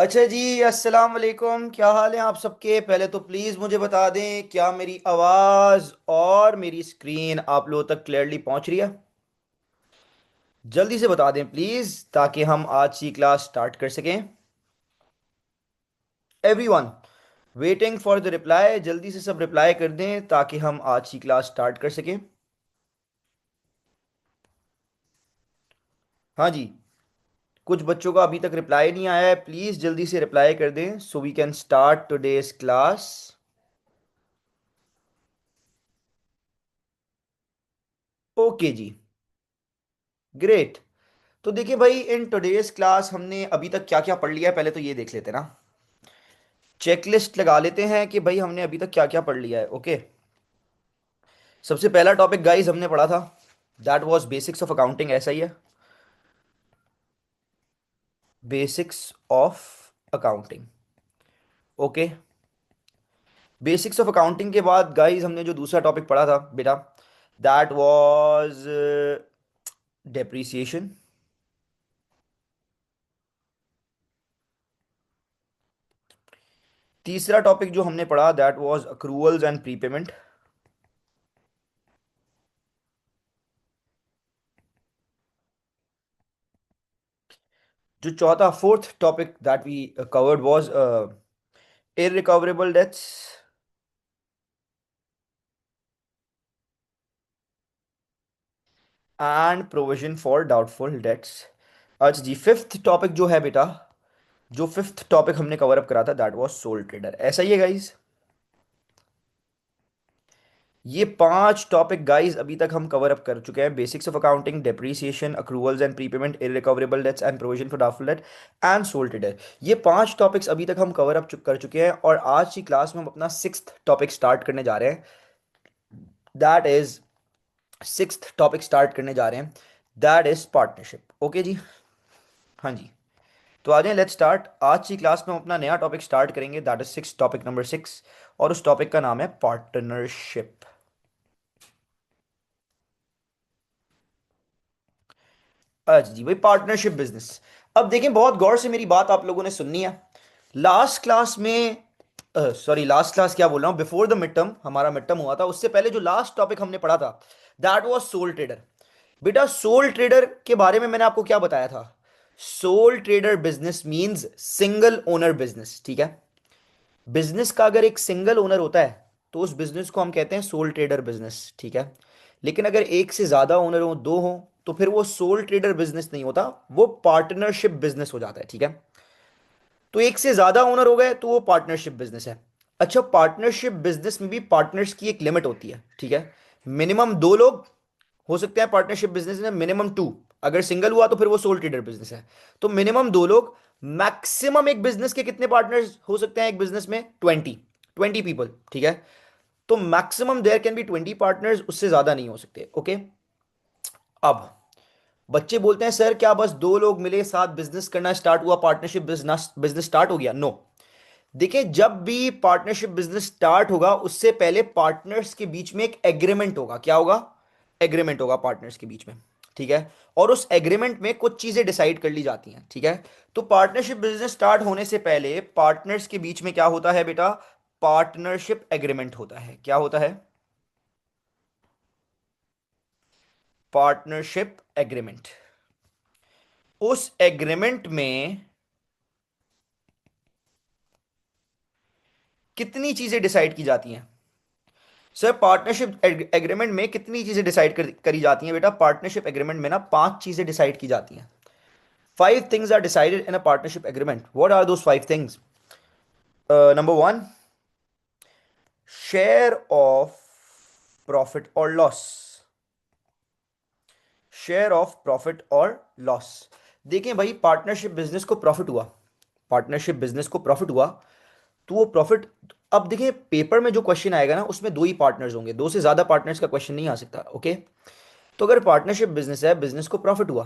अच्छा जी, अस्सलाम वालेकुम। क्या हाल है आप सबके? पहले तो प्लीज़ मुझे बता दें, क्या मेरी आवाज़ और मेरी स्क्रीन आप लोगों तक क्लियरली पहुंच रही है? जल्दी से बता दें प्लीज़, ताकि हम आज की क्लास स्टार्ट कर सकें। Everyone waiting for the reply. जल्दी से सब रिप्लाई कर दें ताकि हम आज की क्लास स्टार्ट कर सकें। हाँ जी। कुछ बच्चों का अभी तक रिप्लाई नहीं आया है, प्लीज़ जल्दी से रिप्लाई कर दें so we can start today's class. Okay जी, ग्रेट। तो देखिए भाई, इन टुडेज क्लास हमने अभी तक क्या क्या पढ़ लिया है, पहले तो ये देख लेते हैं ना। चेकलिस्ट लगा लेते हैं कि भाई हमने अभी तक क्या क्या पढ़ लिया है। ओके, सबसे पहला टॉपिक गाइस हमने पढ़ा था, that was basics of accounting. ऐसा ही है, basics of accounting. Okay, basics of accounting के बाद गाइस हमने जो दूसरा टॉपिक पढ़ा था बेटा, दैट वाज डेप्रिसिएशन। तीसरा टॉपिक जो हमने पढ़ा, that was accruals and prepayment. जो चौथा fourth topic that we covered was irrecoverable debts and provision for doubtful debts. अच्छा जी, फिफ्थ टॉपिक जो है बेटा, जो फिफ्थ टॉपिक हमने कवर अप करा था, दैट वाज सोल ट्रेडर। ऐसा ही है गाइस। ये पांच टॉपिक गाइस अभी तक हम कवर अप कर चुके हैं, basics of accounting, depreciation, accruals and prepayment, irrecoverable debts and provision for doubtful debt and sole trader. ये पांच टॉपिक्स अभी तक हम कवर अप कर चुके हैं, और आज की क्लास में हम अपना सिक्स्थ टॉपिक स्टार्ट करने जा रहे हैं। That is sixth topic start करने जा रहे हैं, दैट इज पार्टनरशिप। ओके जी, हाँ जी। तो आ जाए, लेट्स स्टार्ट। आज की क्लास में हम अपना नया टॉपिक स्टार्ट करेंगे, that is six, topic number six. और उस टॉपिक का नाम है पार्टनरशिप। अच्छा जी भाई, पार्टनरशिप बिजनेस। अब देखें, बहुत गौर से मेरी बात आप लोगों ने सुननी है। लास्ट क्लास में, सॉरी लास्ट क्लास क्या बोल रहा हूँ, बिफोर द मिड टर्म, हमारा मिड टर्म हुआ था, उससे पहले जो लास्ट टॉपिक हमने पढ़ा था, दैट वाज सोल ट्रेडर। बेटा, सोल ट्रेडर के बारे में मैंने आपको क्या बताया था? Sole trader business means single owner business, ठीक है। बिजनेस का अगर एक सिंगल ओनर होता है तो उस बिजनेस को हम कहते हैं सोल ट्रेडर बिजनेस, ठीक है। लेकिन अगर एक से ज्यादा ओनर हो, दो हो, तो फिर वो सोल ट्रेडर बिजनेस नहीं होता, वो पार्टनरशिप बिजनेस हो जाता है, ठीक है। तो एक से ज्यादा ओनर हो गए तो वो पार्टनरशिप बिजनेस है। अच्छा, पार्टनरशिप बिजनेस में भी पार्टनर्स की एक लिमिट होती है, ठीक है। मिनिमम दो लोग हो सकते हैं पार्टनरशिप बिजनेस में, मिनिमम टू। अगर सिंगल हुआ तो फिर वो सोल ट्रेडर बिजनेस है। तो मिनिमम दो लोग। मैक्सिमम एक बिजनेस के कितने पार्टनर्स हो सकते हैं एक बिजनेस में? 20 पीपल, ठीक है। तो maximum there can be 20 partners, उससे ज्यादा नहीं हो सकते। ओके। अब बच्चे बोलते हैं, सर क्या बस दो लोग मिले, साथ बिजनेस करना स्टार्ट हुआ, पार्टनरशिप बिजनेस बिजनेस स्टार्ट हो गया? नो। देखिए, जब भी पार्टनरशिप बिजनेस स्टार्ट होगा उससे पहले पार्टनर्स के बीच में एक एग्रीमेंट होगा। क्या होगा? एग्रीमेंट होगा पार्टनर्स के बीच में, ठीक है। और उस एग्रीमेंट में कुछ चीजें डिसाइड कर ली जाती हैं, ठीक है। तो पार्टनरशिप बिजनेस स्टार्ट होने से पहले पार्टनर्स के बीच में क्या होता है बेटा? पार्टनरशिप एग्रीमेंट होता है। क्या होता है? Partnership agreement. उस एग्रीमेंट में कितनी चीजें डिसाइड की जाती हैं? सर, पार्टनरशिप एग्रीमेंट में कितनी चीजें डिसाइड करी जाती हैं बेटा? पार्टनरशिप एग्रीमेंट में ना पांच चीजें डिसाइड की जाती हैं। Five things are decided in a partnership agreement. What are those five things? Number one, share of profit और लॉस। शेयर ऑफ प्रॉफिट और लॉस। देखें भाई, पार्टनरशिप बिजनेस को प्रॉफिट हुआ, पार्टनरशिप बिजनेस को प्रॉफिट हुआ, तो वो प्रॉफिट, अब देखिए पेपर में जो क्वेश्चन आएगा ना उसमें दो ही पार्टनर्स होंगे, दो से ज्यादा पार्टनर्स का क्वेश्चन नहीं आ सकता। ओके। तो अगर पार्टनरशिप बिजनेस है, बिजनेस को प्रॉफिट हुआ,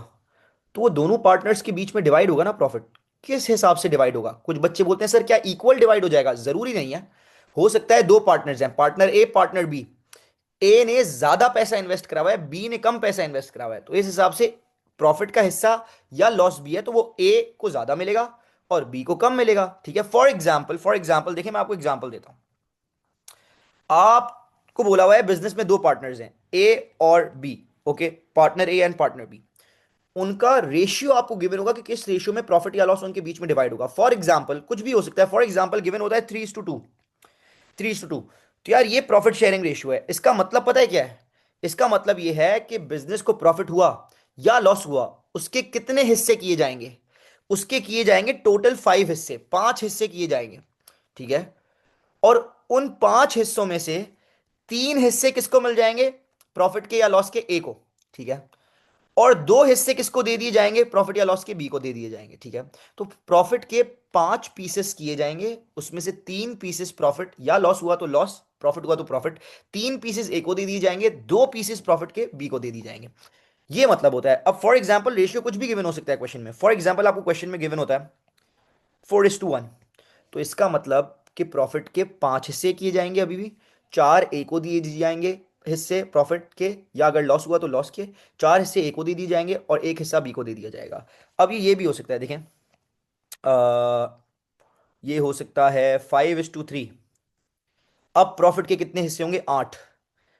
तो वो दोनों पार्टनर्स के बीच में डिवाइड होगा ना प्रॉफिट। किस हिसाब से डिवाइड होगा? कुछ बच्चे बोलते हैं सर क्या इक्वल डिवाइड हो जाएगा? जरूरी नहीं है। हो सकता है दो पार्टनर्स हैं, पार्टनर ए पार्टनर बी, ए ने ज्यादा पैसा इन्वेस्ट करा हुआ है, बी ने कम पैसा इन्वेस्ट करा हुआ है, तो इस हिसाब से प्रॉफिट का हिस्सा या लॉस भी है तो वो ए को ज्यादा मिलेगा और बी को कम मिलेगा। ठीक है, फॉर एग्जाम्पल देखिए, मैं आपको एग्जाम्पल देता हूं। आपको बोला हुआ है बिजनेस में दो पार्टनर्स हैं, ए और B. Okay, partner A and partner B. उनका रेशियो आपको गिवन होगा कि किस रेशियो में प्रॉफिट या लॉस उनके बीच में डिवाइड होगा। फॉर एग्जाम्पल कुछ भी हो सकता है, फॉर एग्जाम्पल गिवन होता है 3:2। 3:2। तो यार ये प्रॉफिट शेयरिंग रेशियो है। इसका मतलब पता है क्या है? इसका मतलब ये है कि बिजनेस को प्रॉफिट हुआ या लॉस हुआ, उसके कितने हिस्से किए जाएंगे? उसके किए जाएंगे टोटल 5 हिस्से, 5 हिस्से किए जाएंगे। ठीक है, और उन 5 हिस्सों में से 3 हिस्से किसको मिल जाएंगे? प्रॉफिट के या लॉस के ए को। ठीक है, और 2 हिस्से किसको दे दिए जाएंगे? प्रॉफिट या लॉस के बी को दे दिए जाएंगे। ठीक है, तो प्रॉफिट के 5 पीसेस किए जाएंगे, उसमें से 3 पीसेस प्रॉफिट या लॉस हुआ तो लॉस, प्रॉफिट हुआ तो प्रॉफिट। 3 पीसेस ए को दे दिए जाएंगे, 2 पीसेस प्रॉफिट के बी को दे दिए जाएंगे। ये मतलब होता है। अब फॉर एग्जाम्पल रेशियो कुछ भी गिवन हो सकता है क्वेश्चन में। फॉर एग्जाम्पल आपको क्वेश्चन में गिवन होता है 4:1, तो इसका मतलब कि प्रॉफिट के 5 हिस्से किए जाएंगे अभी भी, 4 ए को दिए जाएंगे हिस्से प्रॉफिट के, या अगर लॉस हुआ तो लॉस के 4 हिस्से ए को दे दिए जाएंगे और 1 हिस्सा बी को दे दिया जाएगा। अब ये भी हो सकता है, देखें, ये हो सकता है 5:3। अब प्रॉफिट के कितने हिस्से होंगे? 8।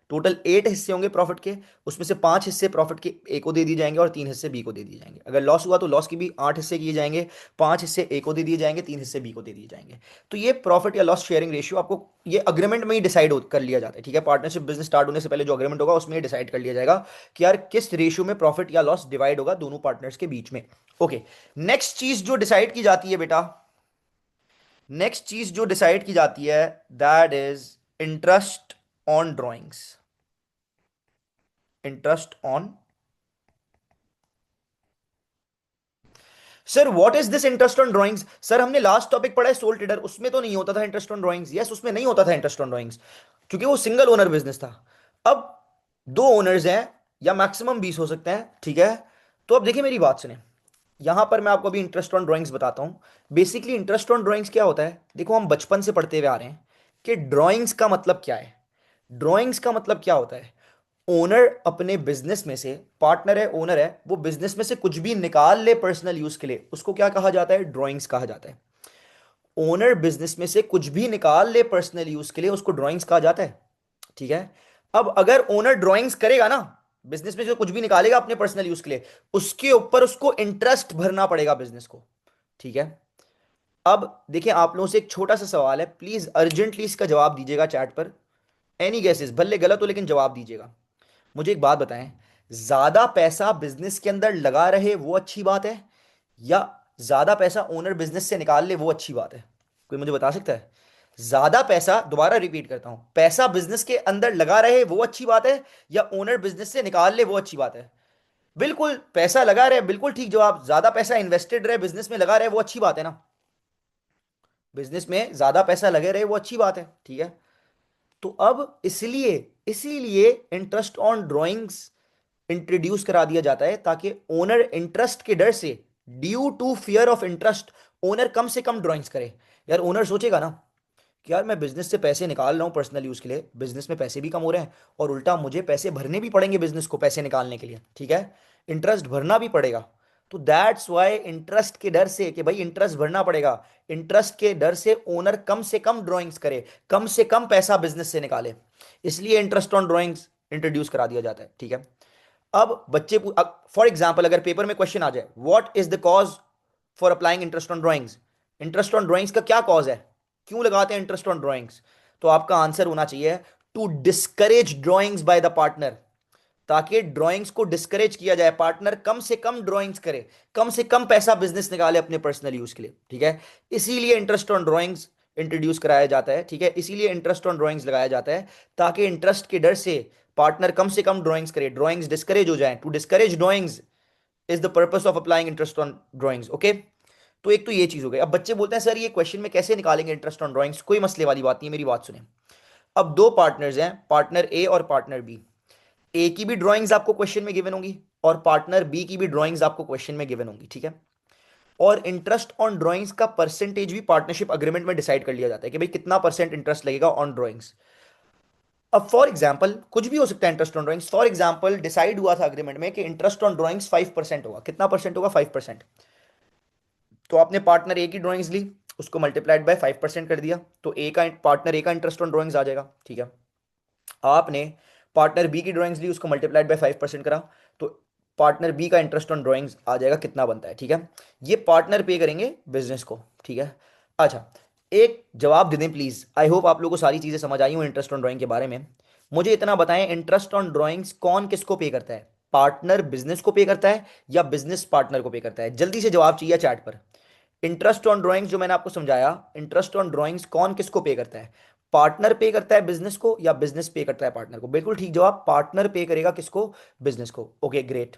टोटल 8 हिस्से होंगे प्रॉफिट के, उसमें से 5 हिस्से प्रॉफिट के ए को दे दिए जाएंगे और 3 हिस्से बी को दे दिए जाएंगे। अगर लॉस हुआ तो लॉस की भी 8 हिस्से किए जाएंगे, 5 हिस्से ए को दे दिए जाएंगे, 3 हिस्से बी को दे दिए जाएंगे। तो ये प्रॉफिट या लॉस शेयरिंग रेशियो आपको ये अग्रीमेंट में ही डिसाइड कर लिया जाता है। ठीक है, पार्टनरशिप बिजनेस स्टार्ट होने से पहले जो अग्रीमेंट होगा उसमें डिसाइड कर लिया जाएगा कि यार किस रेशियो में प्रॉफिट या लॉस डिवाइड होगा दोनों पार्टनर्स के बीच में। ओके, नेक्स्ट चीज जो डिसाइड की जाती है बेटा, नेक्स्ट चीज जो डिसाइड की जाती है, that is interest on drawings. Interest on, sir what is this interest on drawings? Sir हमने लास्ट टॉपिक पढ़ा है सोल ट्रेडर, उसमें तो नहीं होता था इंटरेस्ट ऑन ड्राइंग्स। यस, उसमें नहीं होता था इंटरेस्ट ऑन ड्राइंग्स, क्योंकि वो सिंगल ओनर बिजनेस था। अब दो ओनर्स हैं या मैक्सिमम 20 हो सकते हैं। ठीक है, तो अब देखिए मेरी बात सुने, यहां पर मैं आपको अभी इंटरेस्ट ऑन ड्राइंग्स बताता हूं। बेसिकली इंटरेस्ट ऑन ड्राइंग्स क्या होता है? देखो हम बचपन से पढ़ते हुए आ रहे हैं कि ड्राइंग्स का मतलब क्या है। ड्राइंग्स का मतलब क्या होता है? ओनर अपने बिजनेस में से, पार्टनर है, ओनर है, वो बिजनेस में से कुछ भी निकाल ले पर्सनल यूज के लिए, उसको क्या कहा जाता है? ड्राइंग्स कहा जाता है। ओनर बिजनेस में से कुछ भी निकाल ले पर्सनल यूज के लिए, उसको ड्राइंग्स कहा जाता है। ठीक है, अब अगर ओनर ड्राइंग्स करेगा ना, बिजनेस में से कुछ भी निकालेगा अपने पर्सनल यूज के लिए, उसके ऊपर उसको इंटरेस्ट भरना पड़ेगा बिजनेस को। ठीक है, अब देखिए आप लोगों से एक छोटा सा सवाल है, प्लीज अर्जेंटली इसका जवाब दीजिएगा चैट पर। एनी गेसेस, भले गलत हो लेकिन जवाब दीजिएगा। मुझे एक बात बताएं, ज्यादा पैसा बिजनेस के अंदर लगा रहे वो अच्छी बात है, या ज्यादा पैसा ओनर बिजनेस से निकाल ले वो अच्छी बात है? कोई मुझे बता सकता है? ज्यादा पैसा, दोबारा रिपीट करता हूं, पैसा बिजनेस के अंदर लगा रहे वो अच्छी बात है, या ओनर बिजनेस से निकाल ले वो अच्छी बात है? बिल्कुल पैसा लगा रहे, बिल्कुल ठीक जवाब। ज्यादा पैसा इन्वेस्टेड रहे, बिजनेस में लगा रहे, वो अच्छी बात है ना। बिजनेस में ज्यादा पैसा लगे रहे वो अच्छी बात है। ठीक है, तो अब इसलिए इसीलिए इंटरेस्ट ऑन ड्राइंग्स इंट्रोड्यूस करा दिया जाता है, ताकि ओनर इंटरेस्ट के डर से, due to fear of interest, owner कम से कम ड्राइंग्स करे। यार ओनर सोचेगा ना कि यार मैं बिजनेस से पैसे निकाल रहा हूं पर्सनल यूज के लिए, बिजनेस में पैसे भी कम हो रहे हैं और उल्टा मुझे पैसे भरने भी पड़ेंगे बिजनेस को पैसे निकालने के लिए। ठीक है, इंटरेस्ट भरना भी पड़ेगा। तो दैट्स वाई इंटरेस्ट के डर से, कि भाई इंटरेस्ट भरना पड़ेगा, इंटरेस्ट के डर से ओनर कम से कम ड्राइंग्स करे, कम से कम पैसा बिजनेस से निकाले, इसलिए इंटरेस्ट ऑन ड्राइंग्स इंट्रोड्यूस करा दिया जाता है। ठीक है, अब बच्चे, फॉर एग्जाम्पल अगर पेपर में क्वेश्चन आ जाए, what is the cause for applying interest on drawings? Interest on drawings का क्या कॉज है, क्यों लगाते हैं इंटरेस्ट ऑन ड्राइंग्स? तो आपका आंसर होना चाहिए to discourage drawings by the partner, ताकि ड्राइंग्स को डिस्करेज किया जाए, पार्टनर कम से कम ड्राइंग्स करे, कम से कम पैसा बिजनेस निकाले अपने पर्सनल यूज के लिए। ठीक है, इसीलिए इंटरेस्ट ऑन ड्राइंग्स इंट्रोड्यूस कराया जाता है। ठीक है, इसीलिए इंटरेस्ट ऑन ड्राइंग्स लगाया जाता है, ताकि इंटरेस्ट के डर से पार्टनर कम से कम ड्राइंग्स करे, ड्राइंग्स डिस्करेज हो जाए। To discourage drawings is the purpose of applying interest on drawings. Okay, तो एक तो ये चीज हो गई। अब बच्चे बोलते हैं सर ये क्वेश्चन में कैसे निकालेंगे इंटरेस्ट ऑन ड्राइंग्स? कोई मसले वाली बात नहीं है, मेरी बात सुने। अब दो पार्टनर्स हैं, पार्टनर ए और पार्टनर बी। ए की भी ड्राइंग्स आपको क्वेश्चन में गिवन होंगी और पार्टनर बी की भी ड्राइंग्स आपको क्वेश्चन में गिवन होंगी। ठीक है, और इंटरेस्ट ऑन ड्राइंग्स का परसेंटेज भी पार्टनरशिप अग्रीमेंट में डिसाइड कर लिया जाता है कि भाई कितना परसेंट इंटरेस्ट लगेगा ऑन ड्राइंग्स। अब फॉर एग्जाम्पल कुछ भी हो सकता है interest on drawings. For example decide हुआ था अग्रीमेंट में कि इंटरेस्ट ऑन ड्राइंग्स 5% होगा। कितना परसेंट होगा? 5%। तो आपने पार्टनर ए की ड्राइंग्स ली, उसको मल्टीप्लाइड बाय 5% कर दिया, तो ए का पार्टनर ए का इंटरेस्ट ऑन ड्राइंग्स आ जाएगा। ठीक है, आपने पार्टनर बी की ड्राइंग्स ली, उसको मल्टीप्लाइड बाय 5% करा, तो पार्टनर बी का इंटरेस्ट ऑन ड्राइंग्स आ जाएगा, कितना बनता है। ठीक है, ये पार्टनर पे करेंगे बिजनेस को। ठीक है, अच्छा एक जवाब दे दें प्लीज, आई होप आप लोगों को सारी चीजें समझ आई हो इंटरेस्ट ऑन ड्राइंग के बारे में। मुझे इतना बताएं, इंटरेस्ट ऑन ड्राइंग्स कौन किसको पे करता है? पार्टनर बिजनेस को पे करता है या बिजनेस पार्टनर को पे करता है? जल्दी से जवाब चाहिए चैट पर। इंटरेस्ट ऑन ड्राइंग्स जो मैंने आपको समझाया, इंटरेस्ट ऑन ड्राइंग्स कौन किसको पे करता है? पार्टनर पे करता है बिजनेस को या बिजनेस पे करता है पार्टनर को? बिल्कुल ठीक जवाब, पार्टनर पे करेगा किसको? बिजनेस को। Okay great,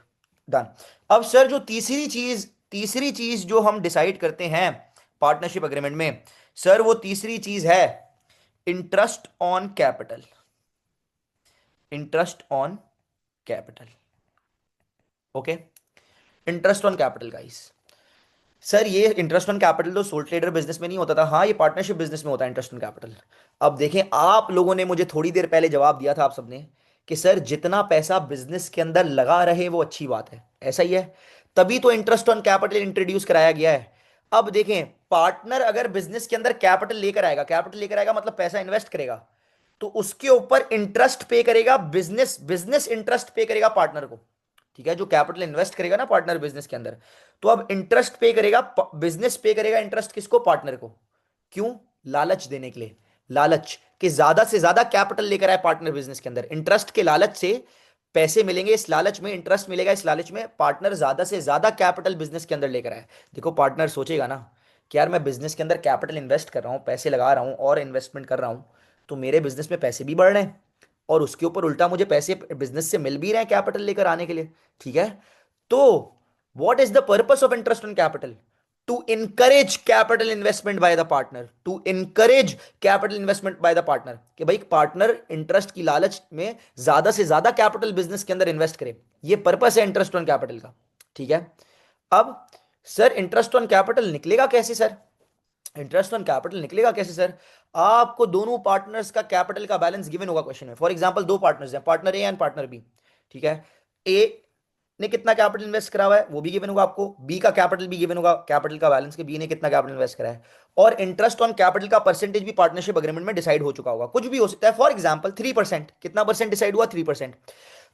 done. अब सर जो तीसरी चीज जो हम डिसाइड करते हैं पार्टनरशिप एग्रीमेंट में, सर वो तीसरी चीज है interest on capital. Interest on capital, okay, interest on capital guys. Sir ये इंटरेस्ट ऑन कैपिटल तो सोल ट्रेडर बिजनेस में नहीं होता था, हाँ ये पार्टनरशिप बिजनेस में होता है इंटरेस्ट ऑन कैपिटल। अब देखें, आप लोगों ने मुझे थोड़ी देर पहले जवाब दिया था आप सबने कि सर जितना पैसा बिजनेस के अंदर लगा रहे वो अच्छी बात है, ऐसा ही है, तभी तो इंटरेस्ट ऑन कैपिटल इंट्रोड्यूस कराया गया है। अब देखें, पार्टनर अगर बिजनेस के अंदर कैपिटल लेकर आएगा मतलब पैसा इन्वेस्ट करेगा, तो उसके ऊपर इंटरेस्ट पे करेगा बिजनेस, बिजनेस इंटरेस्ट पे करेगा पार्टनर को। ठीक है, जो कैपिटल इन्वेस्ट करेगा ना पार्टनर बिजनेस के अंदर, तो अब इंटरेस्ट पे करेगा, बिजनेस पे करेगा इंटरेस्ट किसको? पार्टनर को। क्यों? लालच देने के लिए। लालच कि ज्यादा से ज्यादा कैपिटल लेकर आए पार्टनर बिजनेस के अंदर, इंटरेस्ट के लालच से पैसे मिलेंगे, इस लालच में इंटरेस्ट मिलेगा, इस लालच में पार्टनर ज्यादा से ज्यादा कैपिटल बिजनेस के अंदर लेकर आए। देखो पार्टनर सोचेगा ना कि यार मैं बिजनेस के अंदर कैपिटल इन्वेस्ट कर रहा हूं, पैसे लगा रहा हूं और इन्वेस्टमेंट कर रहा हूं, तो मेरे बिजनेस में पैसे भी बढ़ रहे हैं और उसके ऊपर उल्टा मुझे पैसे बिजनेस से मिल भी रहे हैं कैपिटल लेकर आने के लिए। ठीक है, तो what is the purpose of interest on capital? To encourage capital investment by the partner, to encourage capital investment by the partner, कि भाई पार्टनर इंटरेस्ट की लालच में ज्यादा से ज्यादा कैपिटल बिजनेस के अंदर इन्वेस्ट करे, ये पर्पस है इंटरेस्ट ऑन कैपिटल का। ठीक है, अब सर इंटरेस्ट ऑन कैपिटल निकलेगा कैसे सर? इंटरेस्ट ऑन कैपिटल निकलेगा कैसे सर? आपको दोनों पार्टनर्स का कैपिटल का बैलेंस गिवन होगा क्वेश्चन में। फॉर एग्जांपल दो पार्टनर्स हैं, partner A and partner B. ठीक है, ए ने कितना कैपिटल इन्वेस्ट करा हुआ है वो भी गिवन होगा आपको, बी का कैपिटल भी गिवन होगा, कैपिटल का बैलेंस के बी ने कितना कैपिटल इन्वेस्ट करा है, और इंटरेस्ट ऑन कैपिटल का परसेंटेज भी पार्टनरशिप एग्रीमेंट में डिसाइड हो चुका होगा। कुछ भी हो सकता है, फॉर एग्जांपल 3%, कितना परसेंट डिसाइड हुआ? 3%।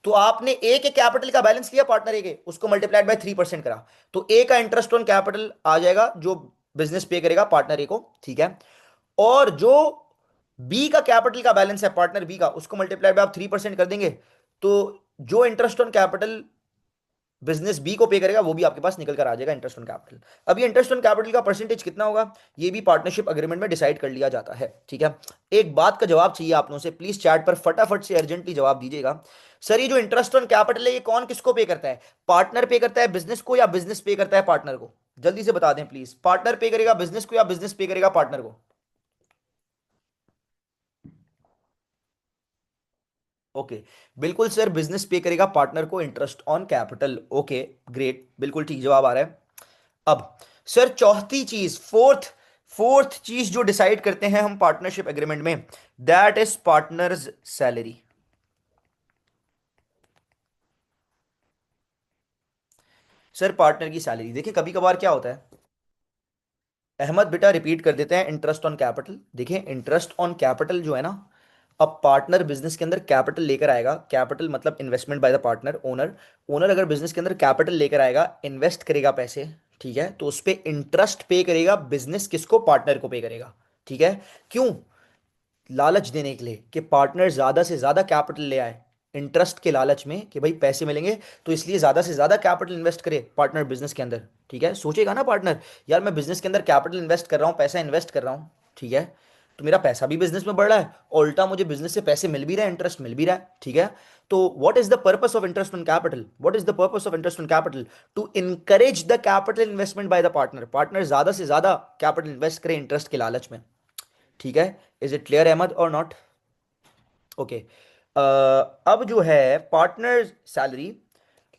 तो आपने ए के कैपिटल का बैलेंस लिया पार्टनर ए के, उसको मल्टीप्लाइड बाय 3% करा, तो ए का इंटरेस्ट ऑन कैपिटल आ जाएगा जो बिजनेस पे करेगा पार्टनर ए को। ठीक है, और जो बी का कैपिटल का बैलेंस है पार्टनर बी का, उसको मल्टीप्लाइड बाय आप 3% कर देंगे, तो जो interest on capital business B को पे करेगा वो भी आपके पास निकल कर आ जाएगा इंटरेस्ट ऑन कैपिटल। अब ये इंटरेस्ट ऑन कैपिटल का परसेंटेज कितना होगा ये भी पार्टनरशिप एग्रीमेंट में डिसाइड कर लिया जाता है। ठीक है, एक बात का जवाब चाहिए आप लोगों से, प्लीज चैट पर फटाफट से अर्जेंटली जवाब दीजिएगा। सर ये जो इंटरेस्ट ऑन कैपिटल है ये कौन किसको पे करता है? पार्टनर पे करता है बिजनेस को या बिजनेस पे करता है पार्टनर को? जल्दी से बता दें प्लीज, पार्टनर पे करेगा बिजनेस को या बिजनेस पे करेगा पार्टनर को? ओके, बिल्कुल सर, बिजनेस पे करेगा पार्टनर को interest on capital. Okay great, बिल्कुल ठीक जवाब आ रहा है। अब सर चौथी चीज, फोर्थ फोर्थ चीज जो डिसाइड करते हैं हम पार्टनरशिप एग्रीमेंट में, that is partners salary. Sir partner की सैलरी, देखिए कभी कभार क्या होता है, अहमद बेटा रिपीट कर देते हैं, इंटरेस्ट ऑन कैपिटल। देखिए इंटरेस्ट ऑन कैपिटल जो है ना, अब पार्टनर बिजनेस के अंदर कैपिटल लेकर आएगा, कैपिटल मतलब investment by the partner, owner. Owner अगर बिजनेस के अंदर कैपिटल लेकर आएगा, इन्वेस्ट करेगा पैसे, ठीक है, तो उस पर इंटरेस्ट पे करेगा बिजनेस, किसको? पार्टनर को पे करेगा। ठीक है, क्यों? लालच देने के लिए कि पार्टनर ज्यादा से ज्यादा कैपिटल ले आए, इंटरेस्ट के लालच में कि भाई पैसे मिलेंगे, तो इसलिए ज्यादा से ज्यादा कैपिटल इन्वेस्ट करे पार्टनर बिजनेस के अंदर। ठीक है, सोचेगा ना पार्टनर, यार मैं बिजनेस के अंदर कैपिटल इन्वेस्ट कर रहा हूँ, पैसा इन्वेस्ट कर रहा हूँ, ठीक है, तो मेरा पैसा भी बिजनेस में बढ़ रहा है और उल्टा मुझे बिजनेस से पैसे मिल भी रहे हैं, इंटरेस्ट मिल भी रहा है। ठीक है, तो what is the purpose of interest on capital? What is the purpose of interest on capital? To encourage the capital investment by the partner, partner ज्यादा से ज्यादा कैपिटल इन्वेस्ट करे इंटरेस्ट के लालच में। ठीक है, इज इट क्लियर अहमद और नॉट? ओके, अब जो है पार्टनर सैलरी,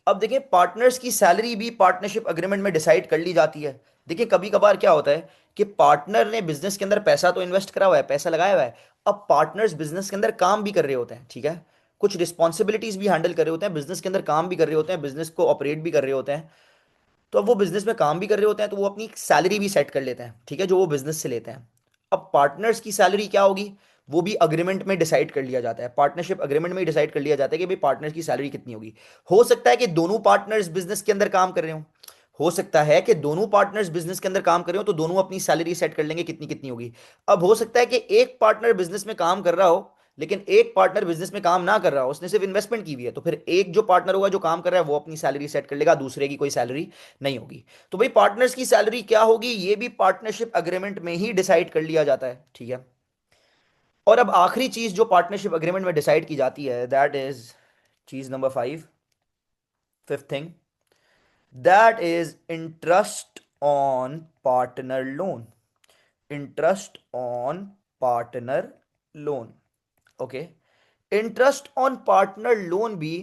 अब देखिए पार्टनर्स की सैलरी भी पार्टनरशिप एग्रीमेंट में डिसाइड कर ली जाती है। देखिए कभी कभार क्या होता है कि पार्टनर ने बिजनेस के अंदर पैसा तो इन्वेस्ट करा हुआ है, पैसा लगाया हुआ है, अब पार्टनर्स बिजनेस के अंदर काम भी कर रहे होते हैं। ठीक है, कुछ रिस्पॉन्सिबिलिटीज भी हैंडल कर रहे होते हैं, बिजनेस के अंदर काम भी कर रहे होते हैं, बिजनेस को ऑपरेट भी कर रहे होते हैं। तो अब वो बिजनेस में काम भी कर रहे होते हैं, तो वो अपनी सैलरी भी सेट कर लेते हैं, ठीक है, जो वो बिजनेस से लेते हैं। अब पार्टनर्स की सैलरी क्या होगी, वो भी अग्रीमेंट में डिसाइड कर लिया जाता है, पार्टनरशिप अग्रीमेंट में ही डिसाइड कर लिया जाता है कि भाई पार्टनर्स की सैलरी कितनी होगी। हो सकता है कि दोनों पार्टनर्स बिजनेस के अंदर काम कर रहे हो सकता है कि दोनों पार्टनर्स बिजनेस के अंदर काम कर रहे हो, तो दोनों अपनी सैलरी सेट कर लेंगे कितनी कितनी होगी। अब हो सकता है कि एक पार्टनर बिजनेस में काम कर रहा हो, लेकिन एक पार्टनर बिजनेस में काम ना कर रहा हो, उसने सिर्फ इन्वेस्टमेंट की हुई है, तो फिर एक जो पार्टनर होगा जो काम कर रहा है वो अपनी सैलरी सेट कर लेगा, दूसरे की कोई सैलरी नहीं होगी। तो भाई पार्टनर्स की सैलरी क्या होगी, ये भी पार्टनरशिप अग्रीमेंट में ही डिसाइड कर लिया जाता है, ठीक है। और अब आखिरी चीज जो पार्टनरशिप अग्रीमेंट में डिसाइड की जाती है, दैट इज चीज number 5, fifth thing, that is interest on partner loan. Interest on partner loan, okay. Interest on partner loan भी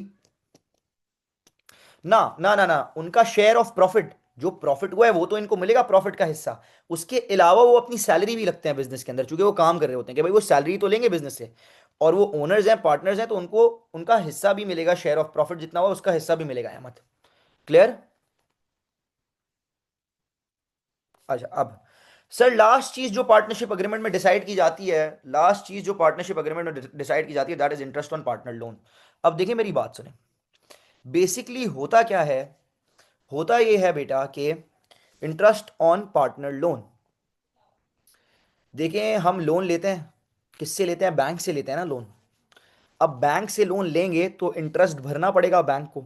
ना ना ना ना, उनका शेयर ऑफ प्रॉफिट, जो प्रॉफिट हुआ है वो तो इनको मिलेगा, प्रॉफिट का हिस्सा। उसके अलावा वो अपनी सैलरी भी लगते हैं बिजनेस के अंदर, क्योंकि वो काम कर रहे होते हैं कि भाई वो सैलरी तो लेंगे बिजनेस से, और वो ओनर्स हैं, पार्टनर्स हैं, तो उनको उनका हिस्सा भी मिलेगा, शेयर ऑफ प्रॉफिट जितना हुआ उसका हिस्सा भी मिलेगा, अहमद। क्लियर? अच्छा, अब सर लास्ट चीज जो पार्टनरशिप अग्रीमेंट में डिसाइड की जाती है, लास्ट चीज जो पार्टनरशिप अग्रीमेंट में डिसाइड की जाती है, that is interest on partner loan. अब देखिए मेरी बात सुने, बेसिकली होता क्या है, होता ये है बेटा कि इंटरेस्ट ऑन पार्टनर लोन, देखिए हम लोन लेते हैं, किससे लेते हैं, बैंक से लेते हैं ना लोन। अब बैंक से लोन लेंगे तो इंटरेस्ट भरना पड़ेगा बैंक को।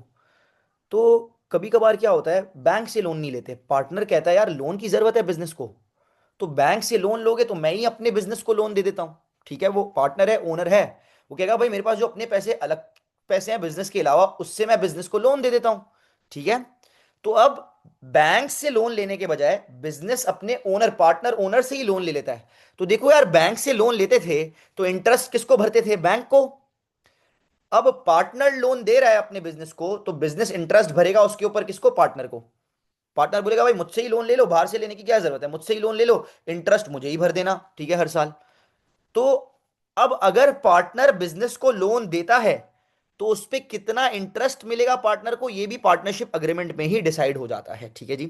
तो कभी कभार क्या होता है, बैंक से लोन नहीं लेते, पार्टनर कहता है यार लोन की जरूरत है बिजनेस को, तो बैंक से लोन लोगे तो मैं ही अपने बिजनेस को लोन दे देता हूं, ठीक है। वो पार्टनर है, ओनर है, वो कहेगा भाई मेरे पास जो अपने पैसे अलग पैसे हैं बिजनेस के अलावा, उससे मैं बिजनेस को लोन दे देता हूं, ठीक है। तो अब बैंक से लोन लेने के बजाय बिजनेस अपने ओनर, पार्टनर ओनर से ही लोन ले लेता है। तो देखो यार, बैंक से लोन लेते थे तो इंटरेस्ट किसको भरते थे, बैंक को। अब पार्टनर लोन दे रहा है अपने बिजनेस को, तो बिजनेस इंटरेस्ट भरेगा उसके ऊपर, किसको, पार्टनर को। पार्टनर बोलेगा भाई मुझसे ही लोन ले लो, बाहर से लेने की क्या जरूरत है, मुझसे ही लोन ले लो, इंटरेस्ट मुझे ही भर देना, ठीक है, हर साल। तो अब अगर पार्टनर बिजनेस को लोन देता है, तो उस पे कितना इंटरेस्ट मिलेगा पार्टनर को, ये भी पार्टनरशिप अग्रीमेंट में ही डिसाइड हो जाता है, ठीक है जी।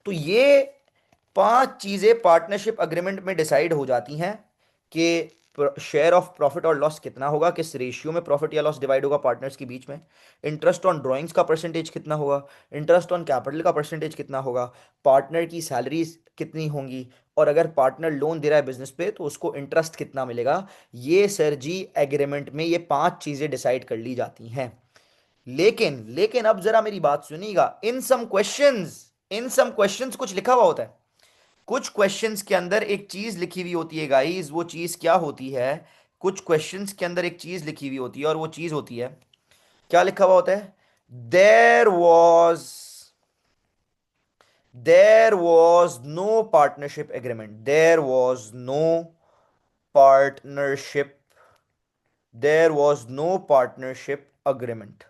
तो ये 5 चीजें पार्टनरशिप अग्रीमेंट में डिसाइड हो जाती हैं कि शेयर ऑफ प्रॉफिट और लॉस कितना होगा, किस रेशियो में प्रॉफिट या लॉस डिवाइड होगा पार्टनर्स के बीच में, इंटरेस्ट ऑन ड्राइंग्स का परसेंटेज कितना होगा, इंटरेस्ट ऑन कैपिटल का परसेंटेज कितना होगा, पार्टनर की सैलरीज कितनी होंगी, और अगर पार्टनर लोन दे रहा है बिजनेस पे तो उसको इंटरेस्ट कितना मिलेगा। ये सर जी एग्रीमेंट में ये 5 चीजें डिसाइड कर ली जाती हैं। लेकिन लेकिन अब जरा मेरी बात सुनिएगा, इन सम क्वेश्चंस कुछ लिखा हुआ होता है, कुछ क्वेश्चंस के अंदर एक चीज लिखी हुई होती है गाइस, वो चीज क्या होती है, कुछ क्वेश्चंस के अंदर एक चीज लिखी हुई होती है, और वो चीज होती है, क्या लिखा हुआ होता है, there was there was no partnership agreement, there was no partnership there was no partnership agreement,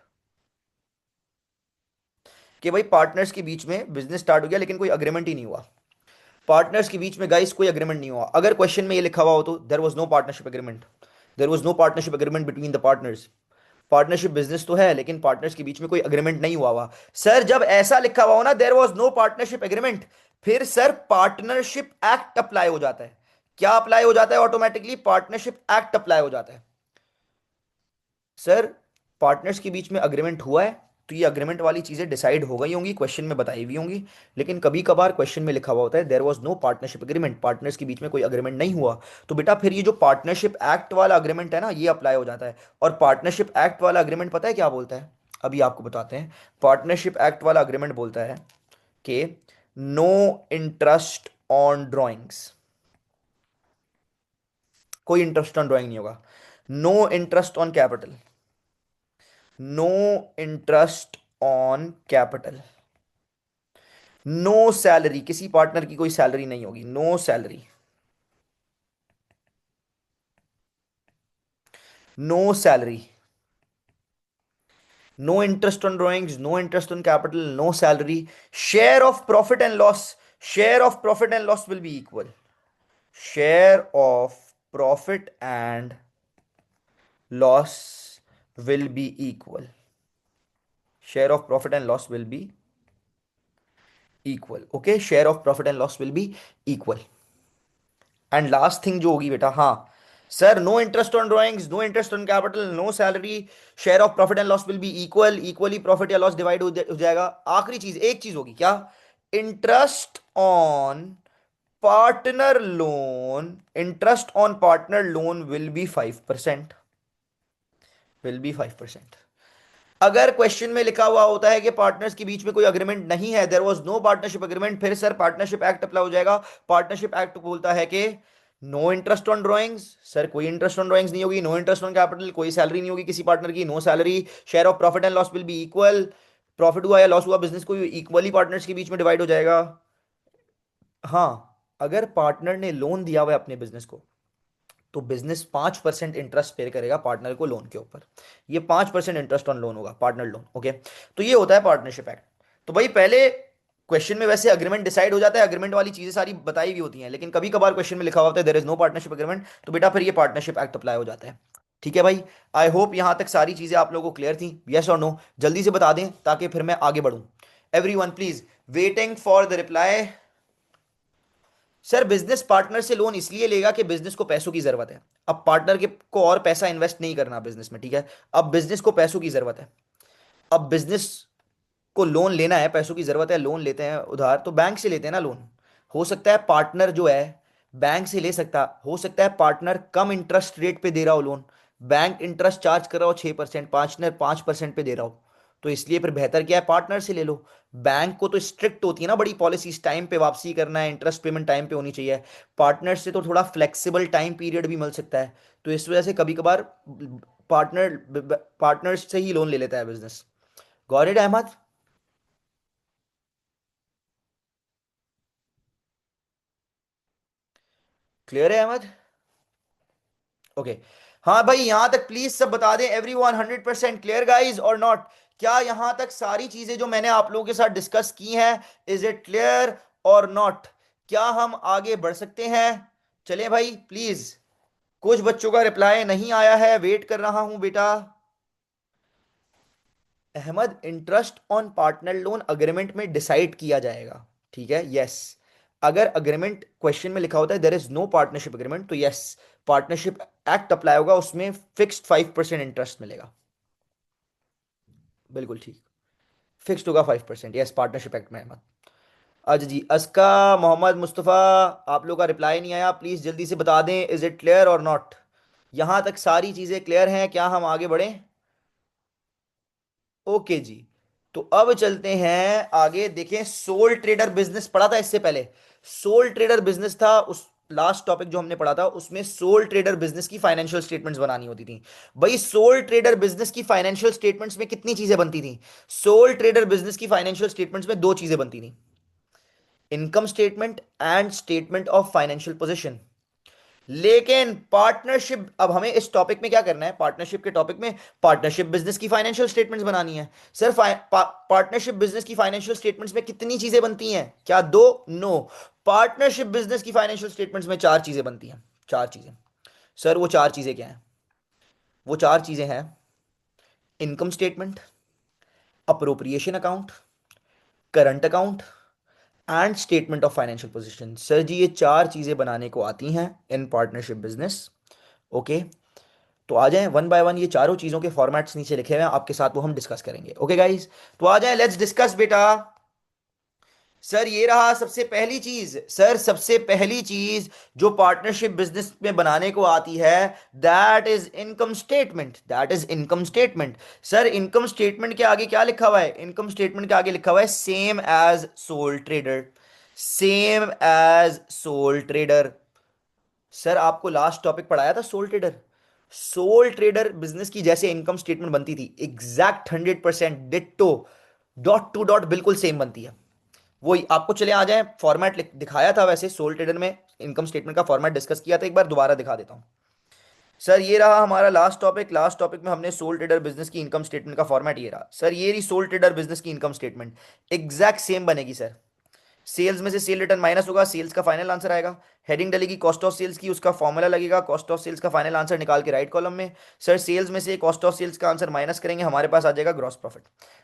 कि भाई पार्टनर्स के बीच में बिजनेस स्टार्ट हो गया लेकिन कोई अग्रीमेंट ही नहीं हुआ, पार्टनर्स के बीच में गाइस कोई अग्रीमेंट नहीं हुआ। अगर क्वेश्चन में ये लिखा हुआ हो तो there was no partnership agreement, there was no partnership agreement between the partners. Partnership business तो है लेकिन पार्टनर्स के बीच में कोई अग्रीमेंट नहीं हुआ सर, जब ऐसा लिखा हुआ हो ना, there was no partnership agreement, फिर सर पार्टनरशिप एक्ट अप्लाई हो जाता है। क्या अप्लाई हो जाता है, ऑटोमेटिकली पार्टनरशिप एक्ट अप्लाई हो जाता है। सर पार्टनर्स के बीच में अग्रीमेंट हुआ है, तो ये अग्रीमेंट वाली चीजें डिसाइड हो गई होंगी, क्वेश्चन में बताई हुई होंगी। लेकिन कभी कभार क्वेश्चन में लिखा हुआ होता है there was no partnership agreement, partners के बीच में कोई अग्रीमेंट नहीं हुआ, तो बेटा फिर ये जो पार्टनरशिप एक्ट वाला अग्रीमेंट है ना, ये अप्लाई हो जाता है। और पार्टनरशिप एक्ट वाला अग्रीमेंट पता है क्या बोलता है, अभी आपको बताते हैं। पार्टनरशिप एक्ट वाला अग्रीमेंट बोलता है कि नो इंटरेस्ट ऑन ड्रॉइंग्स, कोई इंटरेस्ट ऑन ड्राइंग नहीं होगा, no interest on capital, no interest on capital, no salary, किसी पार्टनर की कोई सैलरी नहीं होगी, no salary, no salary, no interest on drawings, no interest on capital, no salary, share of profit and loss, share of profit and loss will be equal, share of profit and loss will be equal, share of profit and loss will be equal, okay, share of profit and loss will be equal. And last thing जो होगी बेटा, हाँ sir, no interest on drawings, no interest on capital, no salary, share of profit and loss will be equal, equally profit या loss divide हो जाएगा। आखिरी चीज, एक चीज होगी क्या, interest on partner loan, interest on partner loan will be 5%, will be 5%। अगर क्वेश्चन में लिखा हुआ होता है कि पार्टनर्स के बीच में कोई अग्रीमेंट नहीं है, there was no partnership agreement, फिर सर पार्टनरशिप एक्ट अप्लाई हो जाएगा। पार्टनरशिप एक्ट बोलता है कि no interest on drawings, sir कोई इंटरेस्ट ऑन ड्राइंग्स नहीं होगी, नो इंटरेस्ट ऑन कैपिटल, कोई सैलरी नहीं होगी किसी पार्टनर की, no salary, share of profit and loss will be equal, profit हुआ या लॉस हुआ बिजनेस को इक्वली पार्टनर्स के बीच में डिवाइड हो जाएगा। हाँ, अगर पार्टनर ने लोन दिया हुआ है अपने बिजनेस को, तो बिजनेस 5% इंटरेस्ट पे करेगा पार्टनर को लोन के ऊपर। ये 5% इंटरेस्ट ऑन लोन होगा, पार्टनर लोन, ओके। तो ये होता है पार्टनरशिप एक्ट। तो भाई पहले क्वेश्चन में वैसे अग्रीमेंट डिसाइड हो जाता है, अग्रीमेंट वाली चीजें सारी बताई हुई होती हैं, लेकिन कभी कभार क्वेश्चन में लिखा हुआ होता है there is no partnership agreement, तो बेटा फिर ये पार्टनरशिप एक्ट अप्लाई हो जाता है। ठीक है भाई, आई होप यहां तक सारी चीजें आप लोगों को क्लियर थी, यस और नो, जल्दी से बता दें ताकि फिर मैं आगे बढ़ूं। Everyone please, waiting for the reply. Sir business partner से लोन इसलिए लेगा कि बिजनेस को पैसों की जरूरत है। अब पार्टनर के को और पैसा इन्वेस्ट नहीं करना बिजनेस में, ठीक है। अब बिजनेस को पैसों की जरूरत है, अब बिजनेस को लोन लेना है, पैसों की जरूरत है, लोन लेते हैं उधार, तो बैंक से लेते हैं ना लोन। हो सकता है पार्टनर जो है बैंक से ले सकता, हो सकता है पार्टनर कम इंटरेस्ट रेट पे दे रहा हो लोन, बैंक इंटरेस्ट चार्ज कर रहा हो 6%, पार्टनर 5% पे दे रहा हो, तो इसलिए फिर बेहतर क्या है, पार्टनर से ले लो। बैंक को तो स्ट्रिक्ट होती है ना बड़ी पॉलिसीज, टाइम पे वापसी करना है, इंटरेस्ट पेमेंट टाइम पे होनी चाहिए। पार्टनर से तो थोड़ा फ्लेक्सिबल टाइम पीरियड भी मिल सकता है, तो इस वजह से कभी कभार पार्टनर पार्टनर से ही लोन ले लेता है business. Got it Ahmed? Clear है अहमद? ओके। हाँ भाई, यहां तक प्लीज सब बता दें, एवरी वन 100% क्लियर गाइज और नॉट? क्या यहां तक सारी चीजें जो मैंने आप लोगों के साथ डिस्कस की हैं, इज इट क्लियर और नॉट? क्या हम आगे बढ़ सकते हैं? चलें भाई प्लीज। कुछ बच्चों का रिप्लाई नहीं आया है, वेट कर रहा हूं बेटा। Ahmed, interest on partner loan agreement में डिसाइड किया जाएगा, ठीक है, यस। अगर अग्रीमेंट क्वेश्चन में लिखा होता है there is no partnership agreement, तो यस, पार्टनरशिप एक्ट अप्लाई होगा, उसमें फिक्स्ड 5% इंटरेस्ट मिलेगा। बिल्कुल ठीक, फिक्स्ड होगा 5%, यस, पार्टनरशिप एक्ट में अहमद। अच्छा जी, अस्का, मोहम्मद मुस्तफ़ा, आप लोग का रिप्लाई नहीं आया, प्लीज़ जल्दी से बता दें इज इट क्लियर और नॉट? यहां तक सारी चीज़ें क्लियर हैं, क्या हम आगे बढ़ें? ओके जी। तो अब चलते हैं आगे, देखें सोल ट्रेडर बिजनेस पढ़ा था इससे पहले, सोल ट्रेडर बिजनेस था उस लास्ट टॉपिक जो हमने पढ़ा था, उसमें सोल ट्रेडर बिजनेस की फाइनेंशियल स्टेटमेंट्स बनानी होती थी। भाई सोल ट्रेडर बिजनेस की फाइनेंशियल स्टेटमेंट्स में कितनी चीजें बनती थी? सोल ट्रेडर बिजनेस की फाइनेंशियल स्टेटमेंट्स में दो चीजें बनती थी, income statement and statement of financial position. लेकिन पार्टनरशिप, अब हमें इस टॉपिक में क्या करना है, पार्टनरशिप के टॉपिक में पार्टनरशिप बिजनेस की फाइनेंशियल स्टेटमेंट्स बनानी है। सर पार्टनरशिप बिजनेस की फाइनेंशियल स्टेटमेंट्स में कितनी चीजें बनती हैं, क्या दो? नो, पार्टनरशिप बिजनेस की फाइनेंशियल स्टेटमेंट्स में चार चीजें बनती हैं, चार चीजें। सर वो चार चीजें क्या हैं? वो चार चीजें हैं, income statement, appropriation account, current account and statement of financial position. Sir जी ये चार चीजें बनाने को आती हैं इन पार्टनरशिप बिजनेस, ओके। तो आ जाएं वन बाय वन, ये चारों चीजों के फॉर्मेट्स नीचे लिखे हुए हैं आपके साथ, वो हम डिस्कस करेंगे, ओके गाइस। तो आ जाएं, लेट्स डिस्कस बेटा। सर ये रहा सबसे पहली चीज, सर सबसे पहली चीज जो पार्टनरशिप बिजनेस में बनाने को आती है, that is income statement, that is income statement. Sir income statement के आगे क्या लिखा हुआ है? इनकम स्टेटमेंट के आगे लिखा हुआ है same as sole trader, same as sole trader. Sir आपको लास्ट टॉपिक पढ़ाया था sole trader, sole trader business की जैसे इनकम स्टेटमेंट बनती थी, exact 100% ditto, dot to dot बिल्कुल सेम बनती है। वही आपको चले आ जाए, फॉर्मेट दिखाया था वैसे सोल ट्रेडर में, इनकम स्टेटमेंट का फॉर्मेट डिस्कस किया था, एक बार दोबारा दिखा देता हूं। सर ये रहा हमारा लास्ट टॉपिक, लास्ट टॉपिक में हमने सोल ट्रेडर बिजनेस की इनकम स्टेटमेंट का फॉर्मेट ये रहा। सर ये रही सोल ट्रेडर बिजनेस की इनकम स्टेटमेंट, एग्जैक्ट सेम बनेगी सर, सेल्स में से सेल रिटर्न माइनस होगा, सेल्स का फाइनल आंसर आएगा। हेडिंग डलेगी कॉस्ट ऑफ सेल्स की, उसका फॉर्मूला लगेगा, कॉस्ट ऑफ सेल्स का फाइनल आंसर निकाल के राइट कॉलम में। सर सेल्स में से कॉस्ट ऑफ सेल्स का आंसर माइनस करेंगे, हमारे पास आ जाएगा ग्रॉस प्रॉफिट।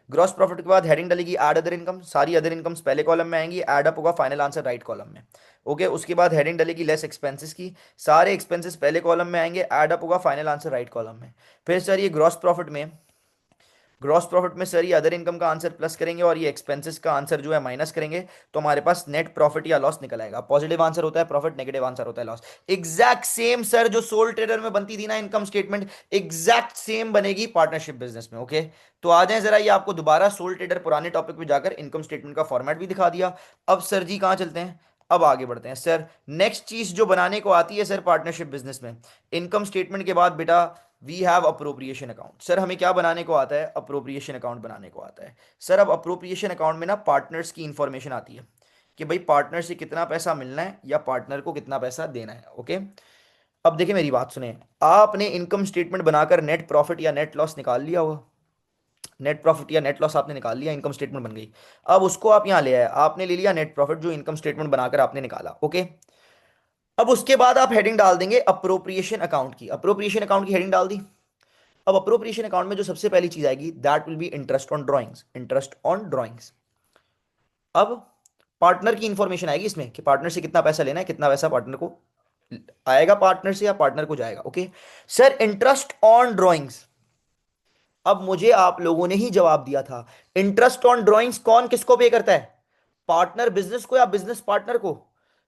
ग्रॉस प्रॉफिट के बाद हेडिंग डलेगी ऐड अदर इनकम, सारी अदर इनकम्स पहले कॉलम में आएंगी, ऐड अप होगा, फाइनल आंसर राइट कॉलम में। ओके, उसके बाद हेडिंग डलेगी लेस एक्सपेंसेस की, सारे एक्सपेंसेस पहले कॉलम में आएंगे, ऐड अप होगा, फाइनल आंसर राइट कॉलम में। फिर सर ये ग्रॉस प्रॉफिट में सर ये अदर इनकम का आंसर प्लस करेंगे और ये एक्सपेंसेस का आंसर जो है माइनस करेंगे, तो हमारे पास नेट प्रॉफिट या लॉस निकल आएगा। पॉजिटिव आंसर होता है प्रॉफिट, नेगेटिव आंसर होता है लॉस। एग्जैक्ट सेम सर जो सोल ट्रेडर में बनती थी ना इनकम स्टेटमेंट, एग्जैक्ट सेम बनेगी पार्टनरशिप बिजनेस में। ओके, तो आ जाए जरा, ये आपको दोबारा सोल ट्रेडर पुराने टॉपिक पे जाकर इनकम स्टेटमेंट का फॉर्मेट भी दिखा दिया। अब सर जी कहाँ चलते हैं, अब आगे बढ़ते हैं सर। नेक्स्ट चीज जो बनाने को आती है सर पार्टनरशिप बिजनेस में, इनकम स्टेटमेंट के बाद बेटा we have appropriation account. Sir हमें क्या बनाने को आता है, अप्रोप्रिएशन अकाउंट बनाने को आता है। सर अब अप्रोप्रिएशन अकाउंट में ना पार्टनर्स की इंफॉर्मेशन आती है कि भाई पार्टनर से कितना पैसा मिलना है या पार्टनर को कितना पैसा देना है। ओके, अब देखिए मेरी बात सुने, आपने इनकम स्टेटमेंट बनाकर नेट प्रॉफिट या नेट लॉस निकाल लिया होगा, नेट प्रॉफिट या नेट लॉस आपने निकाल लिया, इनकम स्टेटमेंट बन गई। अब उसको आप यहां ले आए, आपने ले लिया नेट प्रॉफिट जो इनकम स्टेटमेंट बनाकर आपने निकाला। ओके, अब उसके बाद आप हेडिंग डाल देंगे अप्रोप्रिएशन अकाउंट की, अप्रोप्रिएशन अकाउंट की हेडिंग डाल दी। अब अप्रोप्रिएशन अकाउंट में जो सबसे पहली चीज आएगी that will be interest on drawings, interest on drawings. अब पार्टनर की इंफॉर्मेशन आएगी इसमें कि पार्टनर से कितना पैसा लेना है, कितना पैसा पार्टनर को आएगा पार्टनर से या पार्टनर को जाएगा। Okay sir, interest on drawings, अब मुझे आप लोगों ने ही जवाब दिया था, इंटरेस्ट ऑन ड्राइंग्स कौन किसको पे करता है, पार्टनर बिजनेस को या बिजनेस पार्टनर को।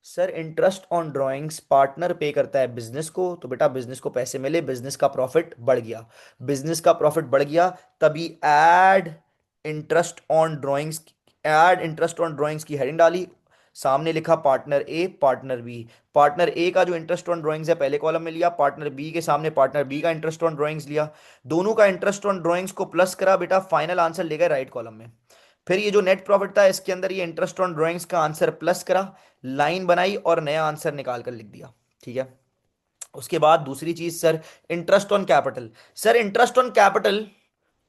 Sir interest on drawings partner पे करता है बिजनेस को, तो बेटा बिजनेस को पैसे मिले, बिजनेस का प्रॉफिट बढ़ गया, बिजनेस का प्रॉफिट बढ़ गया, तभी add interest on drawings, add interest on drawings की हेडिंग डाली, सामने लिखा पार्टनर ए पार्टनर बी। पार्टनर ए का जो इंटरेस्ट ऑन ड्राइंग्स है पहले कॉलम में लिया, पार्टनर बी के सामने पार्टनर बी का इंटरेस्ट ऑन ड्राइंग्स लिया, दोनों का इंटरेस्ट ऑन ड्राइंग्स को प्लस करा बेटा, फाइनल आंसर ले गए राइट कॉलम में। फिर ये जो नेट प्रॉफिट था इसके अंदर ये इंटरेस्ट ऑन ड्राइंग्स का आंसर प्लस करा, लाइन बनाई और नया आंसर निकाल कर लिख दिया। ठीक है, उसके बाद दूसरी चीज sir, interest on capital. Sir interest on capital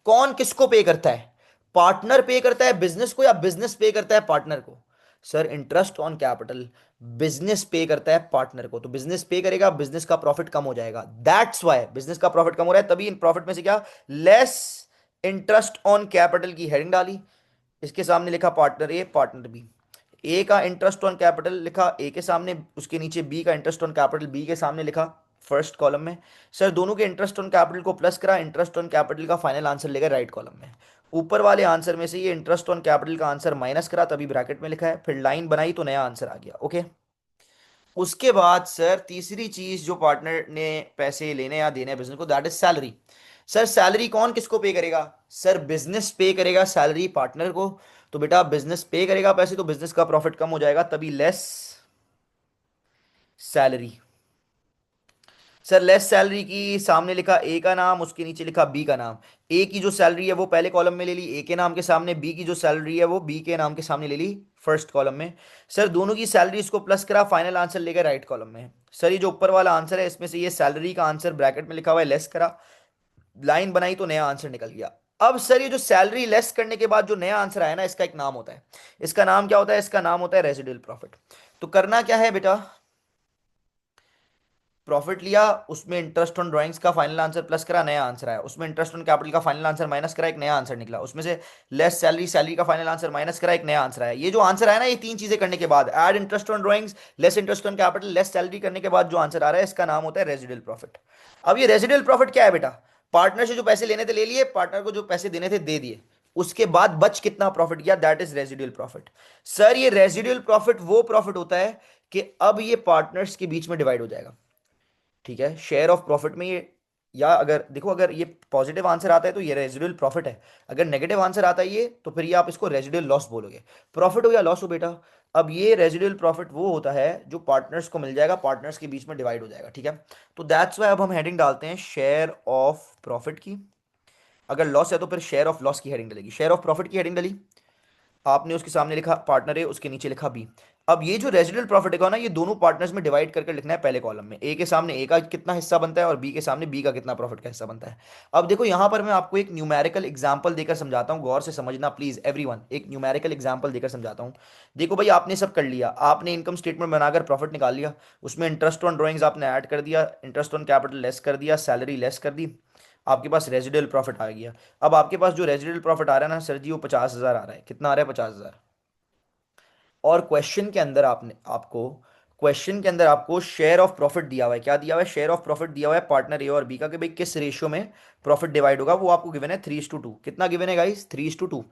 कौन किसको पे करता है, पार्टनर पे करता है बिजनेस को या बिजनेस पे करता है पार्टनर को। Sir interest on capital business पे करता है पार्टनर को, तो बिजनेस पे करेगा, बिजनेस का प्रॉफिट कम हो जाएगा, दैट्स वाई बिजनेस का प्रॉफिट कम हो रहा है, तभी इन प्रॉफिट में से क्या लेस इंटरेस्ट ऑन कैपिटल की हेडिंग डाली, इसके सामने लिखा पार्टनर ए पार्टनर बी, ए का इंटरेस्ट ऑन कैपिटल लिखा ए के सामने, उसके नीचे बी का इंटरेस्ट ऑन कैपिटल बी के सामने लिखा फर्स्ट कॉलम में। सर दोनों के इंटरेस्ट ऑन कैपिटल को प्लस करा, इंटरेस्ट ऑन कैपिटल का फाइनल आंसर लेगा राइट कॉलम में। ऊपर वाले आंसर में से ये इंटरेस्ट ऑन कैपिटल का आंसर माइनस करा, तभी ब्रैकेट में लिखा है, फिर लाइन बनाई तो नया आंसर आ गया। ओके, उसके बाद सर तीसरी चीज जो पार्टनर ने पैसे लेने या देने बिजनेस को, that is salary. Sir salary कौन किसको पे करेगा, सर बिजनेस पे करेगा सैलरी पार्टनर को, तो बेटा बिजनेस पे करेगा पैसे तो बिजनेस का प्रॉफिट कम हो जाएगा, तभी less salary. Sir less salary की सामने लिखा ए का नाम, उसके नीचे लिखा बी का नाम, ए की जो सैलरी है वो पहले कॉलम में ले ली ए के नाम के सामने, बी की जो सैलरी है वो बी के नाम के सामने ले ली फर्स्ट कॉलम में। सर दोनों की सैलरी इसको प्लस करा, फाइनल आंसर लेकर राइट कॉलम में। सर ये जो ऊपर वाला आंसर है इसमें से ये सैलरी का आंसर ब्रैकेट में लिखा हुआ है लेस करा, लाइन बनाई तो नया आंसर निकल गया। अब सर ये जो सैलरी लेस करने के बाद जो नया आंसर आया ना, इसका एक नाम होता है, इसका नाम क्या होता है, इसका नाम होता है रेसिडुअल प्रॉफिट। तो करना क्या है बेटा, प्रॉफिट लिया, उसमें इंटरेस्ट ऑन ड्राइंग्स का फाइनल आंसर प्लस करा, नया आंसर आया, उसमें इंटरेस्ट ऑन कैपिटल का फाइनल आंसर माइनस करा, एक नया आंसर निकला, उसमें से लेस सैलरी, सैलरी का फाइनल आंसर माइनस करा, एक नया आंसर आया। ये जो आंसर आया ना, ये तीन चीजें करने के बाद, add interest on drawings, less interest on capital, less salary करने के बाद जो आंसर आ रहा है इसका नाम होता है रेजिडुअल प्रॉफिट। अब ये रेजिडुअल प्रॉफिट क्या है बेटा, पार्टनर से जो पैसे लेने थे ले लिए, पार्टनर को जो पैसे देने थे दे दिए, उसके बाद बच कितना प्रॉफिट गया, that is residual profit. Sir ये रेजिडुअल प्रॉफिट वो प्रॉफिट होता है कि अब ये पार्टनर्स के बीच में डिवाइड हो जाएगा। ठीक है, शेयर ऑफ प्रॉफिट में ये, या अगर देखो अगर ये पॉजिटिव आंसर आता है तो ये रेजिडुअल प्रॉफिट है, अगर नेगेटिव आंसर आता है ये तो फिर ये आप इसको रेजिडुअल लॉस बोलोगे। प्रॉफिट हो या लॉस हो बेटा, अब ये रेजिडुअल प्रॉफिट वो होता है जो पार्टनर्स को मिल जाएगा, पार्टनर्स के बीच में डिवाइड हो जाएगा। ठीक है, तो दैट्स वाई अब हम हेडिंग डालते हैं शेयर ऑफ प्रॉफिट की, अगर लॉस है तो फिर शेयर ऑफ लॉस की हेडिंग डलेगी, शेयर ऑफ प्रॉफिट की हेडिंग डली। आपने उसके सामने लिखा पार्टनर ए, उसके नीचे लिखा बी। अब ये जो रेजिडुअल प्रॉफिट है ना, ये दोनों पार्टनर्स में डिवाइड करके लिखना है पहले कॉलम में। ए के सामने ए का कितना हिस्सा बनता है और बी के सामने बी का कितना प्रॉफिट का हिस्सा बनता है। अब देखो यहां पर मैं आपको एक न्यूमेरिकल एग्जांपल देकर समझाता हूं, गौर से समझना प्लीज एवरीवन, एक न्यूमेरिकल एग्जांपल देकर समझाता हूं। देखो भाई, आपने सब कर लिया, आपने इनकम स्टेटमेंट बनाकर प्रॉफिट निकाल लिया, उसमें इंटरेस्ट ऑन ड्राइंग्स आपने ऐड कर दिया, इंटरेस्ट ऑन कैपिटल लेस कर दिया, सैलरी लेस कर दी, आपके पास रेजिडुअल प्रॉफिट आ गया। अब आपके पास जो रेजिडुअल प्रॉफिट आ रहा है ना सर जी, वो 50,000 आ रहा है। कितना आ रहा है? 50,000। और क्वेश्चन के अंदर आपको शेयर ऑफ प्रॉफिट दिया हुआ है। क्या दिया हुआ है? शेयर ऑफ प्रॉफिट दिया हुआ है पार्टनर ए और बी का, कि भाई किस रेशियो में प्रॉफिट डिवाइड होगा, वो आपको गिवन है 3:2। कितना गिवन है गाइस? 3:2।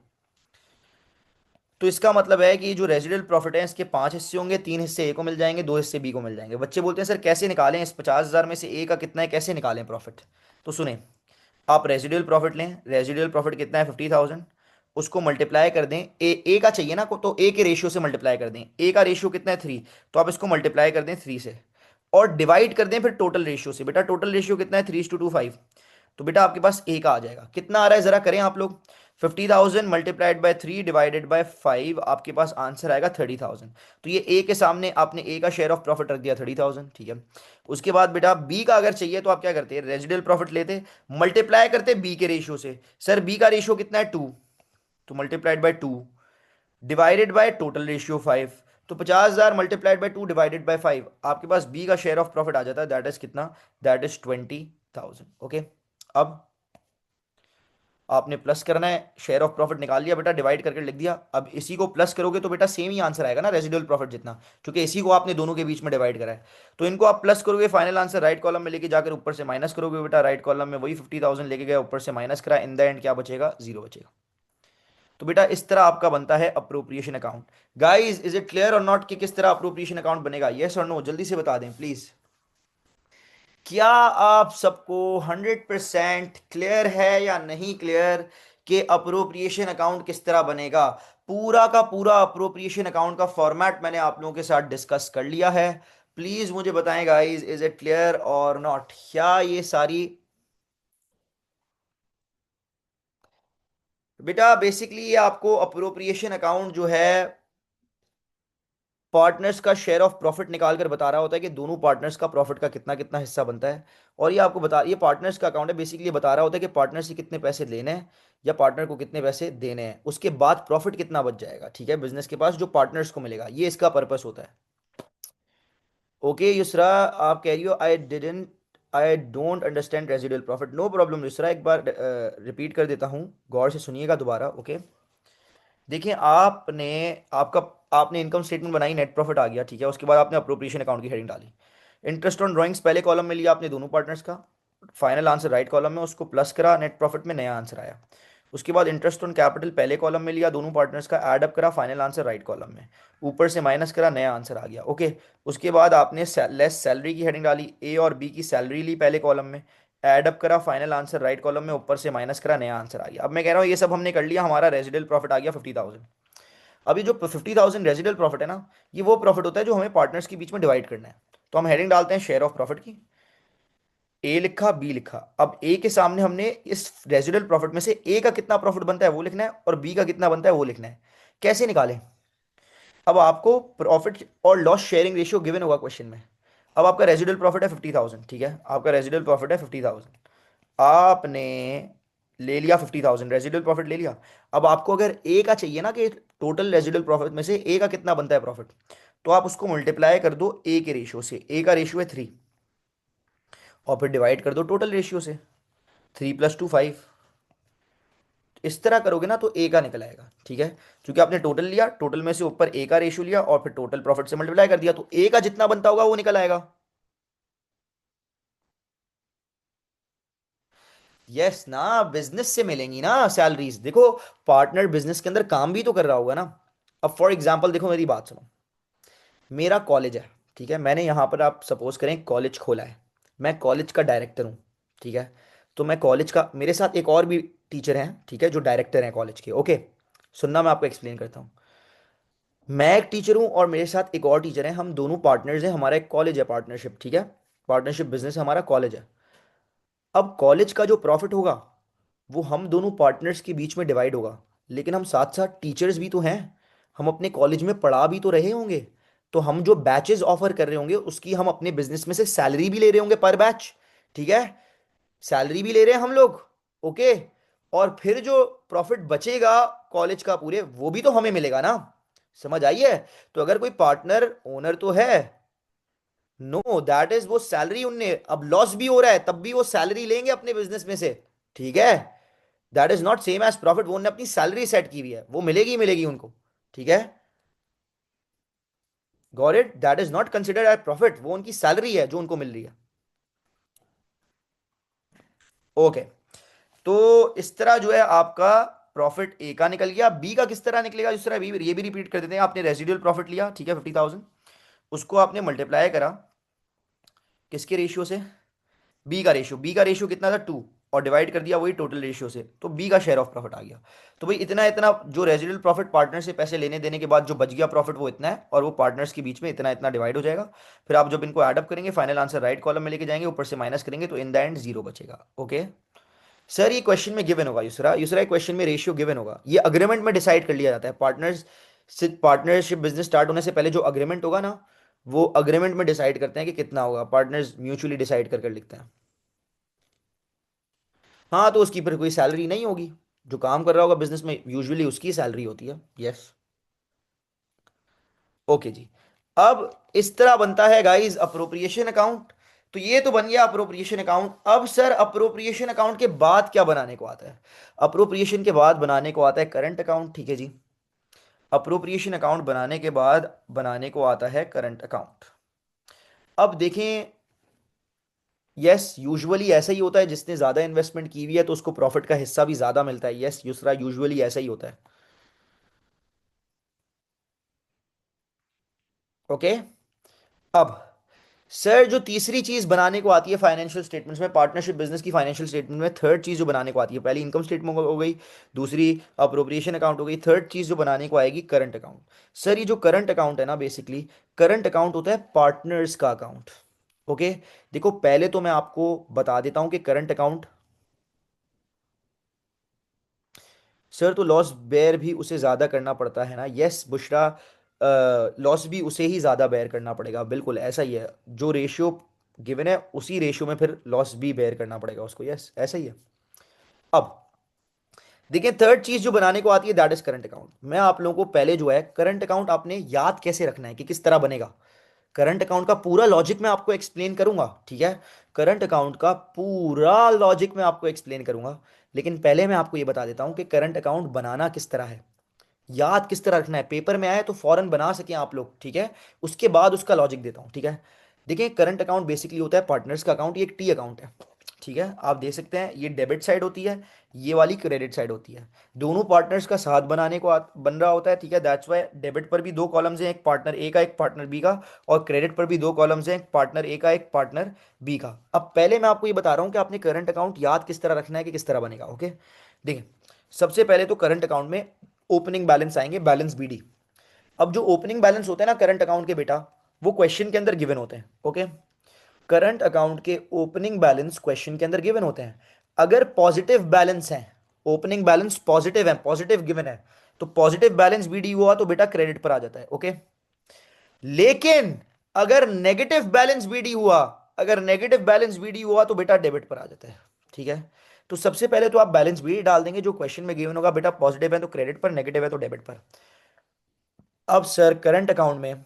तो इसका मतलब है कि जो रेजिडुअल प्रॉफिट है इसके 5 हिस्से होंगे, 3 हिस्से ए को मिल जाएंगे, 2 हिस्से बी को मिल जाएंगे। बच्चे बोलते हैं सर कैसे निकालें, इस 50,000 में से ए का कितना है, कैसे निकालें प्रॉफिट? तो सुने, आप रेजिडुअल प्रॉफिट लें। रेजिडुअल प्रॉफिट कितना है? 50,000। उसको मल्टीप्लाई कर दें, ए का चाहिए ना को, तो ए के रेशियो से मल्टीप्लाई कर दें। ए का रेशियो कितना है? 3। तो आप इसको मल्टीप्लाई कर दें 3 से, और डिवाइड कर दें फिर टोटल रेशियो से। बेटा टोटल रेशियो कितना है? 3:5। तो बेटा आपके पास ए का आ जाएगा। कितना आ रहा है जरा करें आप लोग? 50,000 मल्टीप्लाइड बाय 3 डिवाइडेड बाय 5, आपके पास आंसर आएगा 30,000। तो ये ए के सामने आपने ए का शेयर ऑफ प्रॉफिट रख दिया 30,000, ठीक है। उसके बाद बेटा बी का अगर चाहिए तो आप क्या करते हैं? रेजिडुअल प्रॉफिट लेते, मल्टीप्लाई करते बी के रेशियो से। सर बी का रेशियो कितना है? 2। तो multiplied by 2 divided by total ratio 5। तो 50,000 मल्टीप्लाइड बाय 2 डिवाइडेड बाय 5, आपके पास बी का शेयर ऑफ प्रॉफिट आ जाता है। दैट इज कितना? That is 20,000। ओके। अब आपने प्लस करना है, शेयर ऑफ प्रॉफिट निकाल लिया बेटा, डिवाइड करके लिख दिया। अब इसी को प्लस करोगे तो बेटा सेम ही आंसर आएगा ना, रेजिडुअल प्रॉफिट जितना, क्योंकि इसी को आपने दोनों के बीच में डिवाइड करा है। तो इनको आप प्लस करोगे, फाइनल आंसर राइट कॉलम में लेके जाकर ऊपर से माइनस करोगे बेटा। राइट कॉलम में वही 50,000 लेके गया, ऊपर से माइनस करा, इन द एंड क्या बचेगा? 0 बचेगा। तो बेटा इस तरह आपका बनता है appropriation account. Guys is it clear और नॉट कि किस तरह अप्रोप्रिएशन अकाउंट बनेगा? यस और नो, जल्दी से बता दें प्लीज। क्या आप सबको 100% क्लियर है या नहीं क्लियर कि अप्रोप्रिएशन अकाउंट किस तरह बनेगा? पूरा का पूरा अप्रोप्रिएशन अकाउंट का फॉर्मेट मैंने आप लोगों के साथ डिस्कस कर लिया है। प्लीज मुझे बताएं गाइस, इज इट क्लियर और नॉट? क्या ये सारी बेटा बेसिकली ये आपको अप्रोप्रिएशन अकाउंट जो है पार्टनर्स का शेयर ऑफ प्रॉफिट निकाल कर बता रहा होता है कि दोनों पार्टनर्स का प्रॉफिट का कितना कितना हिस्सा बनता है। और ये आपको बता, ये पार्टनर्स का अकाउंट है, बेसिकली ये बता रहा होता है कि पार्टनर से कितने पैसे लेने हैं या पार्टनर को कितने पैसे देने हैं, उसके बाद प्रॉफिट कितना बच जाएगा, ठीक है, बिजनेस के पास जो पार्टनर्स को मिलेगा। ये इसका पर्पस होता है। ओके युसरा, आप कह रही हो I don't understand residual profit. No problem Yusra, एक बार रिपीट कर देता हूँ, गौर से सुनिएगा दोबारा। ओके, देखिए आपने इनकम स्टेटमेंट बनाई, नेट प्रॉफिट आ गया, ठीक है। उसके बाद आपने अप्रोप्रिएशन अकाउंट की हेडिंग डाली। इंटरेस्ट ऑन ड्राइंग्स पहले कॉलम में लिया आपने दोनों पार्टनर्स का, फाइनल आंसर राइट कॉलम में, उसको प्लस करा, नेट प्रॉफिट में नया आंसर आया। उसके बाद इंटरेस्ट ऑन कैपिटल पहले कॉलम में लिया दोनों पार्टनर्स का, ऐड अप करा, फाइनल आंसर राइट कॉलम में, ऊपर से माइनस करा, नया आंसर आ गया। ओके। उसके बाद आपने लेस सैलरी की हेडिंग डाली, ए और बी की सैलरी ली पहले कॉलम में, ऐड अप करा, फाइनल आंसर राइट कॉलम में, ऊपर से माइनस करा, नया आंसर आ गया। अब मैं कह रहा हूँ ये सब हमने कर लिया, हमारा रेजिडुअल प्रॉफिट आ गया 50,000। अभी जो 50,000 रेजिडुअल प्रॉफिट है ना, ये वो प्रॉफिट होता है जो हमें पार्टनर्स के बीच में डिवाइड करना है। तो हम हेडिंग डालते हैं शेयर ऑफ प्रॉफिट की, ए लिखा, बी लिखा। अब ए के सामने हमने इस रेजिडुअल प्रॉफिट में से ए का कितना प्रॉफिट बनता है वो लिखना है, और बी का कितना बनता है वो लिखना है। कैसे निकालें? अब आपको प्रॉफिट और लॉस शेयरिंग रेशियो गिवन होगा क्वेश्चन में। अब आपका रेजिडुअल प्रॉफिट है 50,000, ठीक है, आपका रेजिडुअल प्रॉफिट है 50,000। आपने ले लिया 50,000 रेजिडुअल प्रॉफिट ले लिया। अब आपको अगर ए का चाहिए ना कि टोटल रेजिडुअल प्रॉफिट में से ए का कितना बनता है प्रॉफिट, तो आप उसको मल्टीप्लाई कर दो ए के रेशियो से। ए का रेशियो है 3, और फिर डिवाइड कर दो टोटल रेशियो से। 3 + 2 5। इस तरह करोगे ना तो ए का निकल आएगा, ठीक है। क्योंकि आपने टोटल लिया, टोटल में से ऊपर ए का रेशियो लिया और फिर टोटल प्रॉफिट से मल्टीप्लाई कर दिया, तो ए का जितना बनता होगा वो निकल आएगा। यस ना, बिजनेस से मिलेंगी ना सैलरीज। देखो पार्टनर बिजनेस के अंदर काम भी तो कर रहा होगा ना। अब फॉर एग्जाम्पल देखो, मेरी बात सुनो, मेरा कॉलेज है, ठीक है, मैंने यहाँ पर आप सपोज करें कॉलेज खोला है, मैं कॉलेज का डायरेक्टर हूँ, ठीक है। तो मैं कॉलेज का, मेरे साथ एक और भी टीचर हैं, ठीक है, जो डायरेक्टर हैं कॉलेज के। ओके, सुनना, मैं आपको एक्सप्लेन करता हूँ। मैं एक टीचर हूँ और मेरे साथ एक और टीचर है, हम दोनों पार्टनर्स हैं, हमारा एक कॉलेज है, पार्टनरशिप, ठीक है, पार्टनरशिप बिजनेस हमारा कॉलेज है। अब कॉलेज का जो प्रॉफिट होगा वो हम दोनों पार्टनर्स के बीच में डिवाइड होगा। लेकिन हम साथ साथ टीचर्स भी तो हैं, हम अपने कॉलेज में पढ़ा भी तो रहे होंगे। तो हम जो बैचेस ऑफर कर रहे होंगे उसकी हम अपने बिजनेस में से सैलरी भी ले रहे होंगे पर बैच। ठीक है, सैलरी भी ले रहे हैं हम लोग। ओके, और फिर जो प्रॉफिट बचेगा कॉलेज का पूरे, वो भी तो हमें मिलेगा ना। समझ आई है? तो अगर कोई पार्टनर ओनर तो है, नो दैट इज वो सैलरी उनने, अब लॉस भी हो रहा है तब भी वो सैलरी लेंगे अपने बिजनेस में से। ठीक है, that is not same as profit, वो उन्होंने अपनी सैलरी सेट की हुई है, वो मिलेगी ही मिलेगी उनको। ठीक है, got it? That is not considered as profit, वो उनकी सैलरी है जो उनको मिल रही है। ओके, तो इस तरह जो है आपका प्रॉफिट ए का निकल गया। बी का किस तरह निकलेगा? जिस तरह बी, ये भी रिपीट कर देते हैं। आपने रेसिडुअल प्रॉफिट लिया, ठीक है, 50,000, उसको आपने मल्टीप्लाई करा किसके रेशियो से? बी का रेशियो। बी का रेशियो कितना था? 2, और डिवाइड कर दिया वही टोटल रेशियो से, तो बी का शेयर ऑफ प्रॉफिट आ गया। तो भाई इतना इतना जो रेजिडुअल प्रॉफिट पार्टनर से पैसे लेने देने के बाद जो बच गया प्रॉफिट वो इतना है, और वो पार्टनर्स के बीच में इतना इतना डिवाइड हो जाएगा। फिर आप जब इनको ऐड अप करेंगे फाइनल आंसर राइट कॉलम में लेके जाएंगे, ऊपर से माइनस करेंगे तो इन द एंड जीरो बचेगा। ओके सर, ये क्वेश्चन में गिवन होगा यूसरा, यूसरा क्वेश्चन में रेशियो गिवन होगा, ये अग्रीमेंट में डिसाइड कर लिया जाता है। पार्टनर्स से पार्टनरशिप बिजनेस स्टार्ट होने से पहले जो अग्रीमेंट होगा ना, वो अग्रीमेंट में डिसाइड करते हैं कि कितना होगा, पार्टनर्स म्यूचुअली डिसाइड कर कर लिखते हैं। हाँ, तो उसकी फिर कोई सैलरी नहीं होगी, जो काम कर रहा होगा बिजनेस में यूजुअली उसकी सैलरी होती है। यस, ओके जी। अब इस तरह बनता है गाइस अप्रोप्रिएशन अकाउंट। तो ये तो बन गया अप्रोप्रिएशन अकाउंट। अब सर अप्रोप्रिएशन अकाउंट के बाद क्या बनाने को आता है? अप्रोप्रिएशन के बाद बनाने को आता है करंट अकाउंट। ठीक है जी, अप्रोप्रिएशन अकाउंट बनाने के बाद बनाने को आता है करंट अकाउंट। अब देखें, यस यूजुअली ऐसा ही होता है, जिसने ज्यादा इन्वेस्टमेंट की हुई है तो उसको प्रॉफिट का हिस्सा भी ज्यादा मिलता है। यस यूसरा, यूजुअली ऐसा ही होता है। ओके, अब सर जो तीसरी चीज बनाने को आती है फाइनेंशियल स्टेटमेंट्स में, पार्टनरशिप बिजनेस की फाइनेंशियल स्टेटमेंट में थर्ड चीज जो बनाने को आती है, पहली इनकम स्टेटमेंट हो गई, दूसरी अप्रोप्रिएशन अकाउंट हो गई, थर्ड चीज जो बनाने को आएगी करंट अकाउंट। सर ये जो करंट अकाउंट है ना, बेसिकली करंट अकाउंट होता है पार्टनर्स का अकाउंट। ओके, देखो पहले तो मैं आपको बता देता हूं कि करंट अकाउंट, सर तो लॉस बेयर भी उसे ज्यादा करना पड़ता है ना। यस बुशरा, लॉस भी उसे ही ज्यादा बेयर करना पड़ेगा, बिल्कुल ऐसा ही है। जो रेशियो गिवन है उसी रेशियो में फिर लॉस भी बेयर करना पड़ेगा उसको। यस ऐसा ही है। अब देखिए थर्ड चीज जो बनाने को आती है दैट इज करंट अकाउंट। मैं आप लोगों को पहले जो है करंट अकाउंट आपने याद कैसे रखना है कि किस तरह बनेगा, करंट अकाउंट का पूरा लॉजिक मैं आपको एक्सप्लेन करूंगा। ठीक है, करंट अकाउंट का पूरा लॉजिक मैं आपको एक्सप्लेन करूंगा। लेकिन पहले मैं आपको ये बता देता हूं कि करंट अकाउंट बनाना किस तरह है, याद किस तरह रखना है, पेपर में आए तो फौरन बना सकें आप लोग। ठीक है, उसके बाद उसका लॉजिक देता हूं। ठीक है, देखिए करंट अकाउंट बेसिकली होता है पार्टनर्स का अकाउंट, ये एक टी अकाउंट है। ठीक है, आप देख सकते हैं ये डेबिट साइड होती है, ये वाली क्रेडिट साइड होती है। दोनों पार्टनर्स का साथ बनाने को बन रहा होता है। ठीक है, दैट्स वाई डेबिट पर भी दो कॉलम्स हैं, एक पार्टनर ए का एक पार्टनर बी का, और क्रेडिट पर भी दो कॉलम्स हैं, एक पार्टनर ए का एक पार्टनर बी का। अब पहले मैं आपको ये बता रहा हूं कि आपने करंट अकाउंट याद किस तरह रखना है कि किस तरह बनेगा। ओके, देखिए सबसे पहले तो करंट अकाउंट में ओपनिंग बैलेंस आएंगे, बैलेंस बीडी। अब जो ओपनिंग बैलेंस होते हैं ना करंट अकाउंट के बेटा, वो क्वेश्चन के अंदर गिवन होते हैं। ओके, करंट अकाउंट के ओपनिंग बैलेंस क्वेश्चन के अंदर गिवन होते हैं। अगर पॉजिटिव बैलेंस है, ओपनिंग बैलेंस पॉजिटिव है, पॉजिटिव गिवन है, तो पॉजिटिव बैलेंस बीडी हुआ तो बेटा क्रेडिट पर आ जाता है। ओके, लेकिन अगर नेगेटिव बैलेंस बीडी हुआ, अगर नेगेटिव बैलेंस बीडी हुआ तो बेटा डेबिट पर आ जाता है। ठीक है, तो सबसे पहले तो आप बैलेंस बीडी डाल देंगे जो क्वेश्चन में गिवन होगा, बेटा पॉजिटिव है तो क्रेडिट पर, नेगेटिव है तो डेबिट पर। अब सर करंट अकाउंट में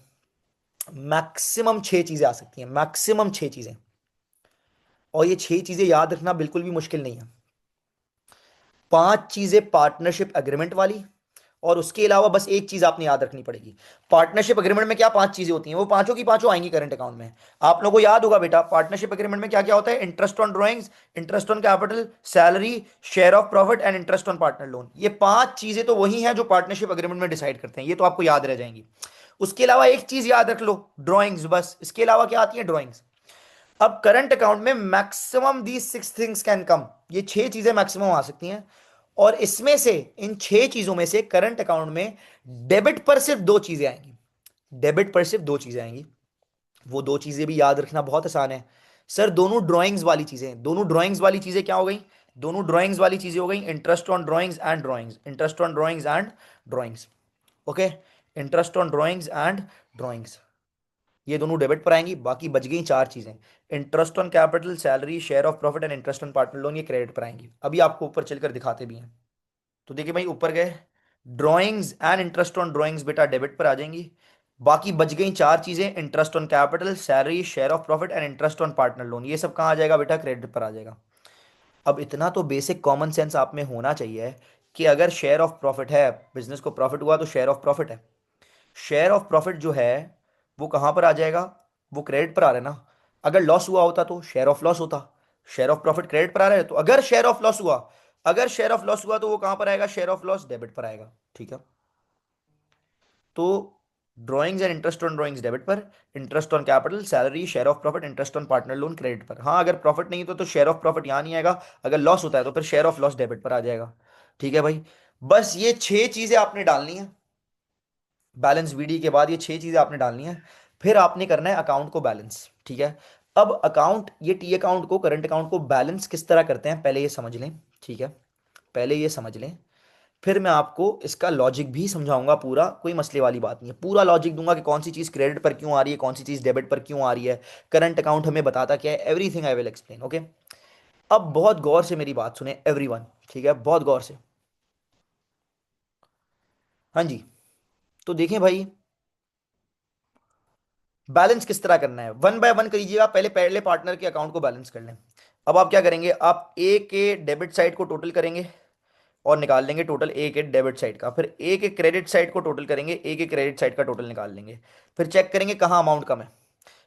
मैक्सिमम छह चीजें आ सकती हैं, मैक्सिमम छह चीजें, और ये छह चीजें याद रखना बिल्कुल भी मुश्किल नहीं है। पांच चीजें पार्टनरशिप एग्रीमेंट वाली, और उसके अलावा बस एक चीज आपने याद रखनी पड़ेगी। पार्टनरशिप एग्रीमेंट में क्या पांच चीजें होती हैं, वो पांचों की पांचों आएंगी करंट अकाउंट में। आप लोगों को याद होगा बेटा पार्टनरशिप एग्रीमेंट में क्या क्या होता है, interest on drawings, interest on capital, salary, share of profit and interest on partner loan. ये पांच चीजें तो वही हैं जो पार्टनरशिप एग्रीमेंट में डिसाइड करते हैं, ये तो आपको याद रह जाएंगी। उसके अलावा एक चीज याद रख लो, ड्रॉइंग्स, बस इसके अलावा क्या आती है, ड्रॉइंग्स। अब करंट अकाउंट में maximum the six things can come, ये छह चीजें मैक्सिमम आ सकती हैं। और इसमें से, इन छह चीजों में से करंट अकाउंट में डेबिट पर सिर्फ दो चीजें आएंगी, डेबिट पर सिर्फ दो चीजें आएंगी। वो दो चीजें भी याद रखना बहुत आसान है। सर दोनों ड्राइंग्स वाली चीजें, दोनों ड्राइंग्स वाली चीजें क्या हो गई, दोनों ड्राइंग्स वाली चीजें हो गई, interest on drawings and drawings, interest on drawings and drawings. Okay, interest on drawings and drawings, ये दोनों डेबिट पर आएंगी। बाकी बच गई चार चीजें, interest on capital, salary, share of profit and interest on partner loan, ये क्रेडिट पर आएंगी। अभी आपको ऊपर चलकर दिखाते भी हैं। तो देखिए भाई, ऊपर गए, drawings and interest on drawings बेटा डेबिट पर आ जाएंगी। बाकी बच गई चार चीजें, interest on capital, salary, share of profit and interest on partner loan, ये सब कहाँ आ जाएगा बेटा, क्रेडिट पर आ जाएगा। अब इतना तो बेसिक कॉमन सेंस आप में होना चाहिए कि अगर शेयर ऑफ प्रॉफिट है, बिजनेस को प्रॉफिट हुआ तो शेयर ऑफ प्रॉफिट है, शेयर ऑफ प्रॉफिट जो है वो कहां पर आ जाएगा, वो क्रेडिट पर आ रहा है ना। अगर लॉस हुआ होता तो शेयर ऑफ लॉस होता, शेयर ऑफ प्रॉफिट क्रेडिट पर आ रहा है, तो अगर शेयर ऑफ लॉस हुआ, अगर शेयर ऑफ लॉस हुआ तो वो कहां पर आएगा, शेयर ऑफ लॉस डेबिट पर आएगा। ठीक है, तो drawings and interest on drawings debit पर, interest on capital, salary, share of profit, interest on partner loan credit पर। हाँ, अगर प्रॉफिट नहीं तो शेयर ऑफ प्रॉफिट यहां नहीं आएगा, अगर लॉस होता है तो फिर शेयर ऑफ लॉस डेबिट पर आ जाएगा। ठीक है भाई, बस ये छह चीजें आपने डालनी है, बैलेंस बीडी के बाद ये छह चीजें आपने डालनी है। फिर आपने करना है अकाउंट को बैलेंस। ठीक है, अब अकाउंट, ये टी अकाउंट को, करंट अकाउंट को बैलेंस किस तरह करते हैं पहले ये समझ लें। ठीक है, पहले ये समझ लें, फिर मैं आपको इसका लॉजिक भी समझाऊंगा पूरा, कोई मसले वाली बात नहीं है, पूरा लॉजिक दूंगा कि कौन सी चीज क्रेडिट पर क्यों आ रही है, कौन सी चीज डेबिट पर क्यों आ रही है, करंट अकाउंट हमें बताता क्या है, everything I will explain. Okay, अब बहुत गौर से मेरी बात सुने एवरीवन, ठीक है, बहुत गौर से। हाँ जी, तो देखें भाई, बैलेंस किस तरह करना है, वन बाय वन करिएगा। पहले पहले पार्टनर के अकाउंट को बैलेंस कर लें। अब आप क्या करेंगे, आप ए के डेबिट साइड को टोटल करेंगे और निकाल लेंगे टोटल ए के डेबिट साइड का, फिर ए के क्रेडिट साइड को टोटल करेंगे, ए के क्रेडिट साइड का टोटल निकाल लेंगे। फिर चेक करेंगे कहाँ अमाउंट कम है।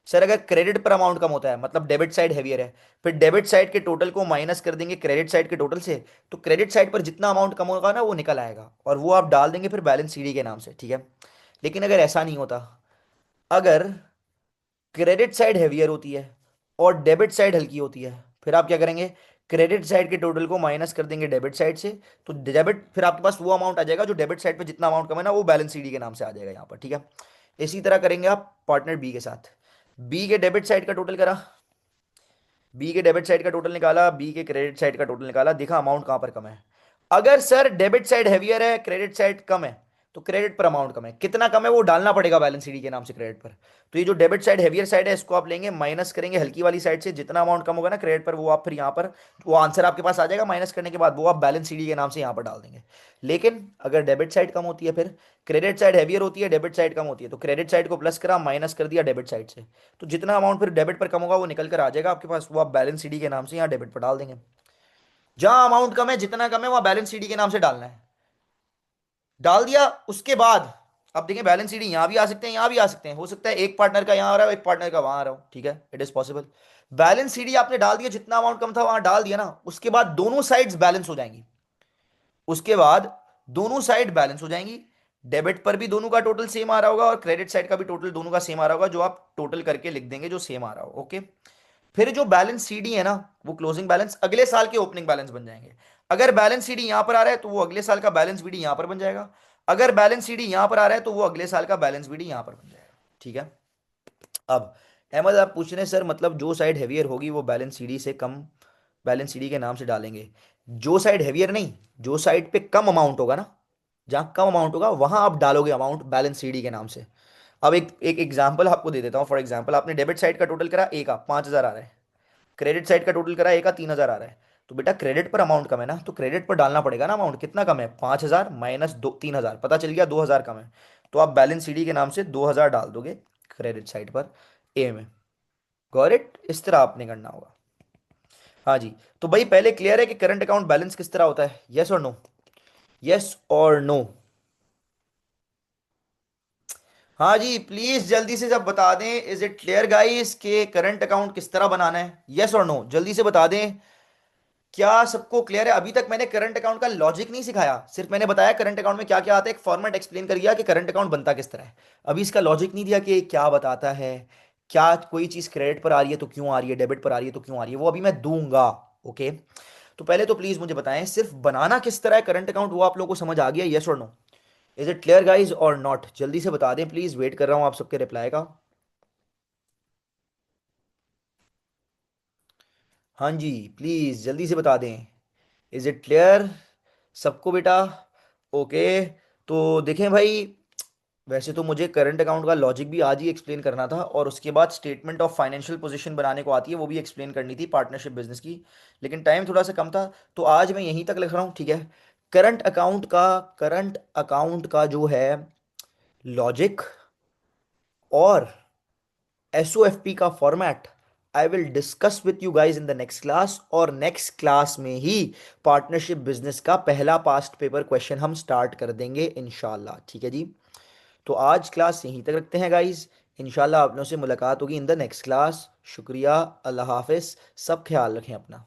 सर अगर क्रेडिट पर अमाउंट कम होता है मतलब डेबिट साइड हैवियर है, फिर डेबिट साइड के टोटल को माइनस कर देंगे क्रेडिट साइड के टोटल से, तो क्रेडिट साइड पर जितना अमाउंट कम होगा ना वो निकल आएगा और वो आप डाल देंगे फिर बैलेंस सीडी के नाम से। ठीक है, लेकिन अगर ऐसा नहीं होता, अगर क्रेडिट साइड हैवियर होती है और डेबिट साइड हल्की होती है, फिर आप क्या करेंगे, क्रेडिट साइड के टोटल को माइनस कर देंगे डेबिट साइड से, तो डेबिट, फिर आपके पास वो अमाउंट आ जाएगा जो डेबिट साइड पे जितना अमाउंट कम है ना वो बैलेंस सीडी के नाम से आ जाएगा यहाँ पर। ठीक है, इसी तरह करेंगे आप पार्टनर बी के साथ। बी के डेबिट साइड का टोटल करा, बी के डेबिट साइड का टोटल निकाला, बी के क्रेडिट साइड का टोटल निकाला, देखा अमाउंट कहां पर कम है। अगर सर डेबिट साइड हैवियर है, क्रेडिट साइड कम है, तो क्रेडिट पर अमाउंट कम है, कितना कम है वो डालना पड़ेगा बैलेंस शीट के नाम से क्रेडिट पर। तो ये जो डेबिट साइड हैवियर साइड है इसको आप लेंगे माइनस करेंगे हल्की वाली साइड से, जितना अमाउंट कम होगा ना क्रेडिट पर वो आप फिर यहाँ पर, वो आंसर आपके पास आ जाएगा माइनस करने के बाद, वो आप बैलेंस शीट के नाम से यहाँ पर डाल देंगे। लेकिन अगर डेबिट साइड कम होती है, फिर क्रेडिट साइड हैवियर होती है, डेबिट साइड कम होती है, तो क्रेडिट साइड को प्लस करा, माइनस कर दिया डेबिट साइड से, तो जितना अमाउंट फिर डेबिट पर कम होगा वो निकल कर आ जाएगा आपके पास, वो आप बैलेंस सीडी के नाम से यहाँ डेबिट पर डाल देंगे। जहां अमाउंट कम है, जितना कम है वहां बैलेंस सीडी के नाम से डालना है, डाल दिया। उसके बाद अब देखें, बैलेंस सीडी यहां भी आ सकते हैं, यहां भी आ सकते हैं, हो सकता है एक पार्टनर का यहां आ रहा हो, एक पार्टनर का वहां आ रहा हो। ठीक है, it is possible. Balance CD आपने डाल दिया, जितना अमाउंट कम था वहां डाल दिया ना, उसके बाद दोनों साइड्स बैलेंस हो जाएंगी, उसके बाद दोनों साइड बैलेंस हो जाएंगी। डेबिट पर भी दोनों का टोटल सेम आ रहा होगा और क्रेडिट साइड का भी टोटल दोनों का सेम आ रहा होगा, जो आप टोटल करके लिख देंगे जो सेम आ रहा हो। ओके, फिर जो बैलेंस सीडी है ना, वो क्लोजिंग बैलेंस अगले साल के ओपनिंग बैलेंस बन जाएंगे। अगर बैलेंस सीडी यहां पर आ रहा है तो वो अगले साल का बैलेंस बीडी यहां पर बन जाएगा, अगर बैलेंस सीडी यहां पर आ रहा है तो वो अगले साल का बैलेंस बीडी यहां पर बन जाएगा। ठीक है, अब अहमद आप पूछ रहे हैं सर मतलब जो साइड हैवियर होगी वो बैलेंस सीडी से कम, बैलेंस सीडी के नाम से डालेंगे। जो साइड हैवियर नहीं, जो साइड पे कम अमाउंट होगा ना, जहां कम अमाउंट होगा वहां आप डालोगे अमाउंट बैलेंस सीडी के नाम से। अब एक एक एग्जांपल आपको दे देता हूं। फॉर एग्जांपल आपने डेबिट साइड का टोटल करा ए का 5,000 आ रहा है, क्रेडिट साइड का टोटल करा ए का 3,000 आ रहा है, तो बेटा क्रेडिट पर अमाउंट कम है ना, तो क्रेडिट पर डालना पड़ेगा ना अमाउंट, कितना कम है, 5,000 माइनस दो 3,000, पता चल गया 2,000 कम है, तो आप बैलेंस सीडी के नाम से 2,000 डाल दोगे क्रेडिट साइड पर ए में। गॉट इट, इस तरह आपने करना होगा। हाँ जी, तो भाई पहले क्लियर है कि करंट अकाउंट बैलेंस किस तरह होता है, यस और नो, यस और नो। हाँ जी, प्लीज जल्दी से सब बता दें, इज इट क्लियर गाइस के करंट अकाउंट किस तरह बनाना है, यस और नो जल्दी से बता दें। क्या सबको क्लियर है? अभी तक मैंने करंट अकाउंट का लॉजिक नहीं सिखाया, सिर्फ मैंने बताया करंट अकाउंट में क्या क्या आता है, एक फॉर्मेट एक्सप्लेन कर दिया कि करंट अकाउंट बनता किस तरह है। अभी इसका लॉजिक नहीं दिया कि क्या बताता है, क्या कोई चीज क्रेडिट पर आ रही है तो क्यों आ रही है, डेबिट पर आ रही है तो क्यों आ रही है, वो अभी मैं दूंगा। ओके, तो पहले तो प्लीज मुझे बताएं सिर्फ बनाना किस तरह है करंट अकाउंट, वो आप लोगों को समझ आ गया, यस और no? Is it clear guys और नॉट? जल्दी से बता दें प्लीज, वेट कर रहा हूं आप सबके रिप्लाई का। हाँ जी, प्लीज जल्दी से बता दें। इज इट क्लियर सबको बेटा? ओके। तो देखें भाई, वैसे तो मुझे करंट अकाउंट का लॉजिक भी आज ही एक्सप्लेन करना था, और उसके बाद स्टेटमेंट ऑफ फाइनेंशियल पोजीशन बनाने को आती है वो भी एक्सप्लेन करनी थी पार्टनरशिप बिजनेस की, लेकिन टाइम थोड़ा सा कम था। तो आज मैं यहीं तक लिख रहा हूँ, ठीक है? करंट अकाउंट का जो है लॉजिक और एसओएफपी का format I will discuss with you guys in the next class, और नेक्स्ट क्लास में ही पार्टनरशिप बिजनेस का पहला पास्ट पेपर क्वेश्चन हम स्टार्ट कर देंगे इंशाल्लाह, ठीक है जी? तो आज क्लास यहीं तक रखते हैं गाइज। इंशाल्लाह आप लोगों से मुलाकात होगी इन द नेक्स्ट क्लास। शुक्रिया, अल्लाह हाफिज, सब ख्याल रखें अपना।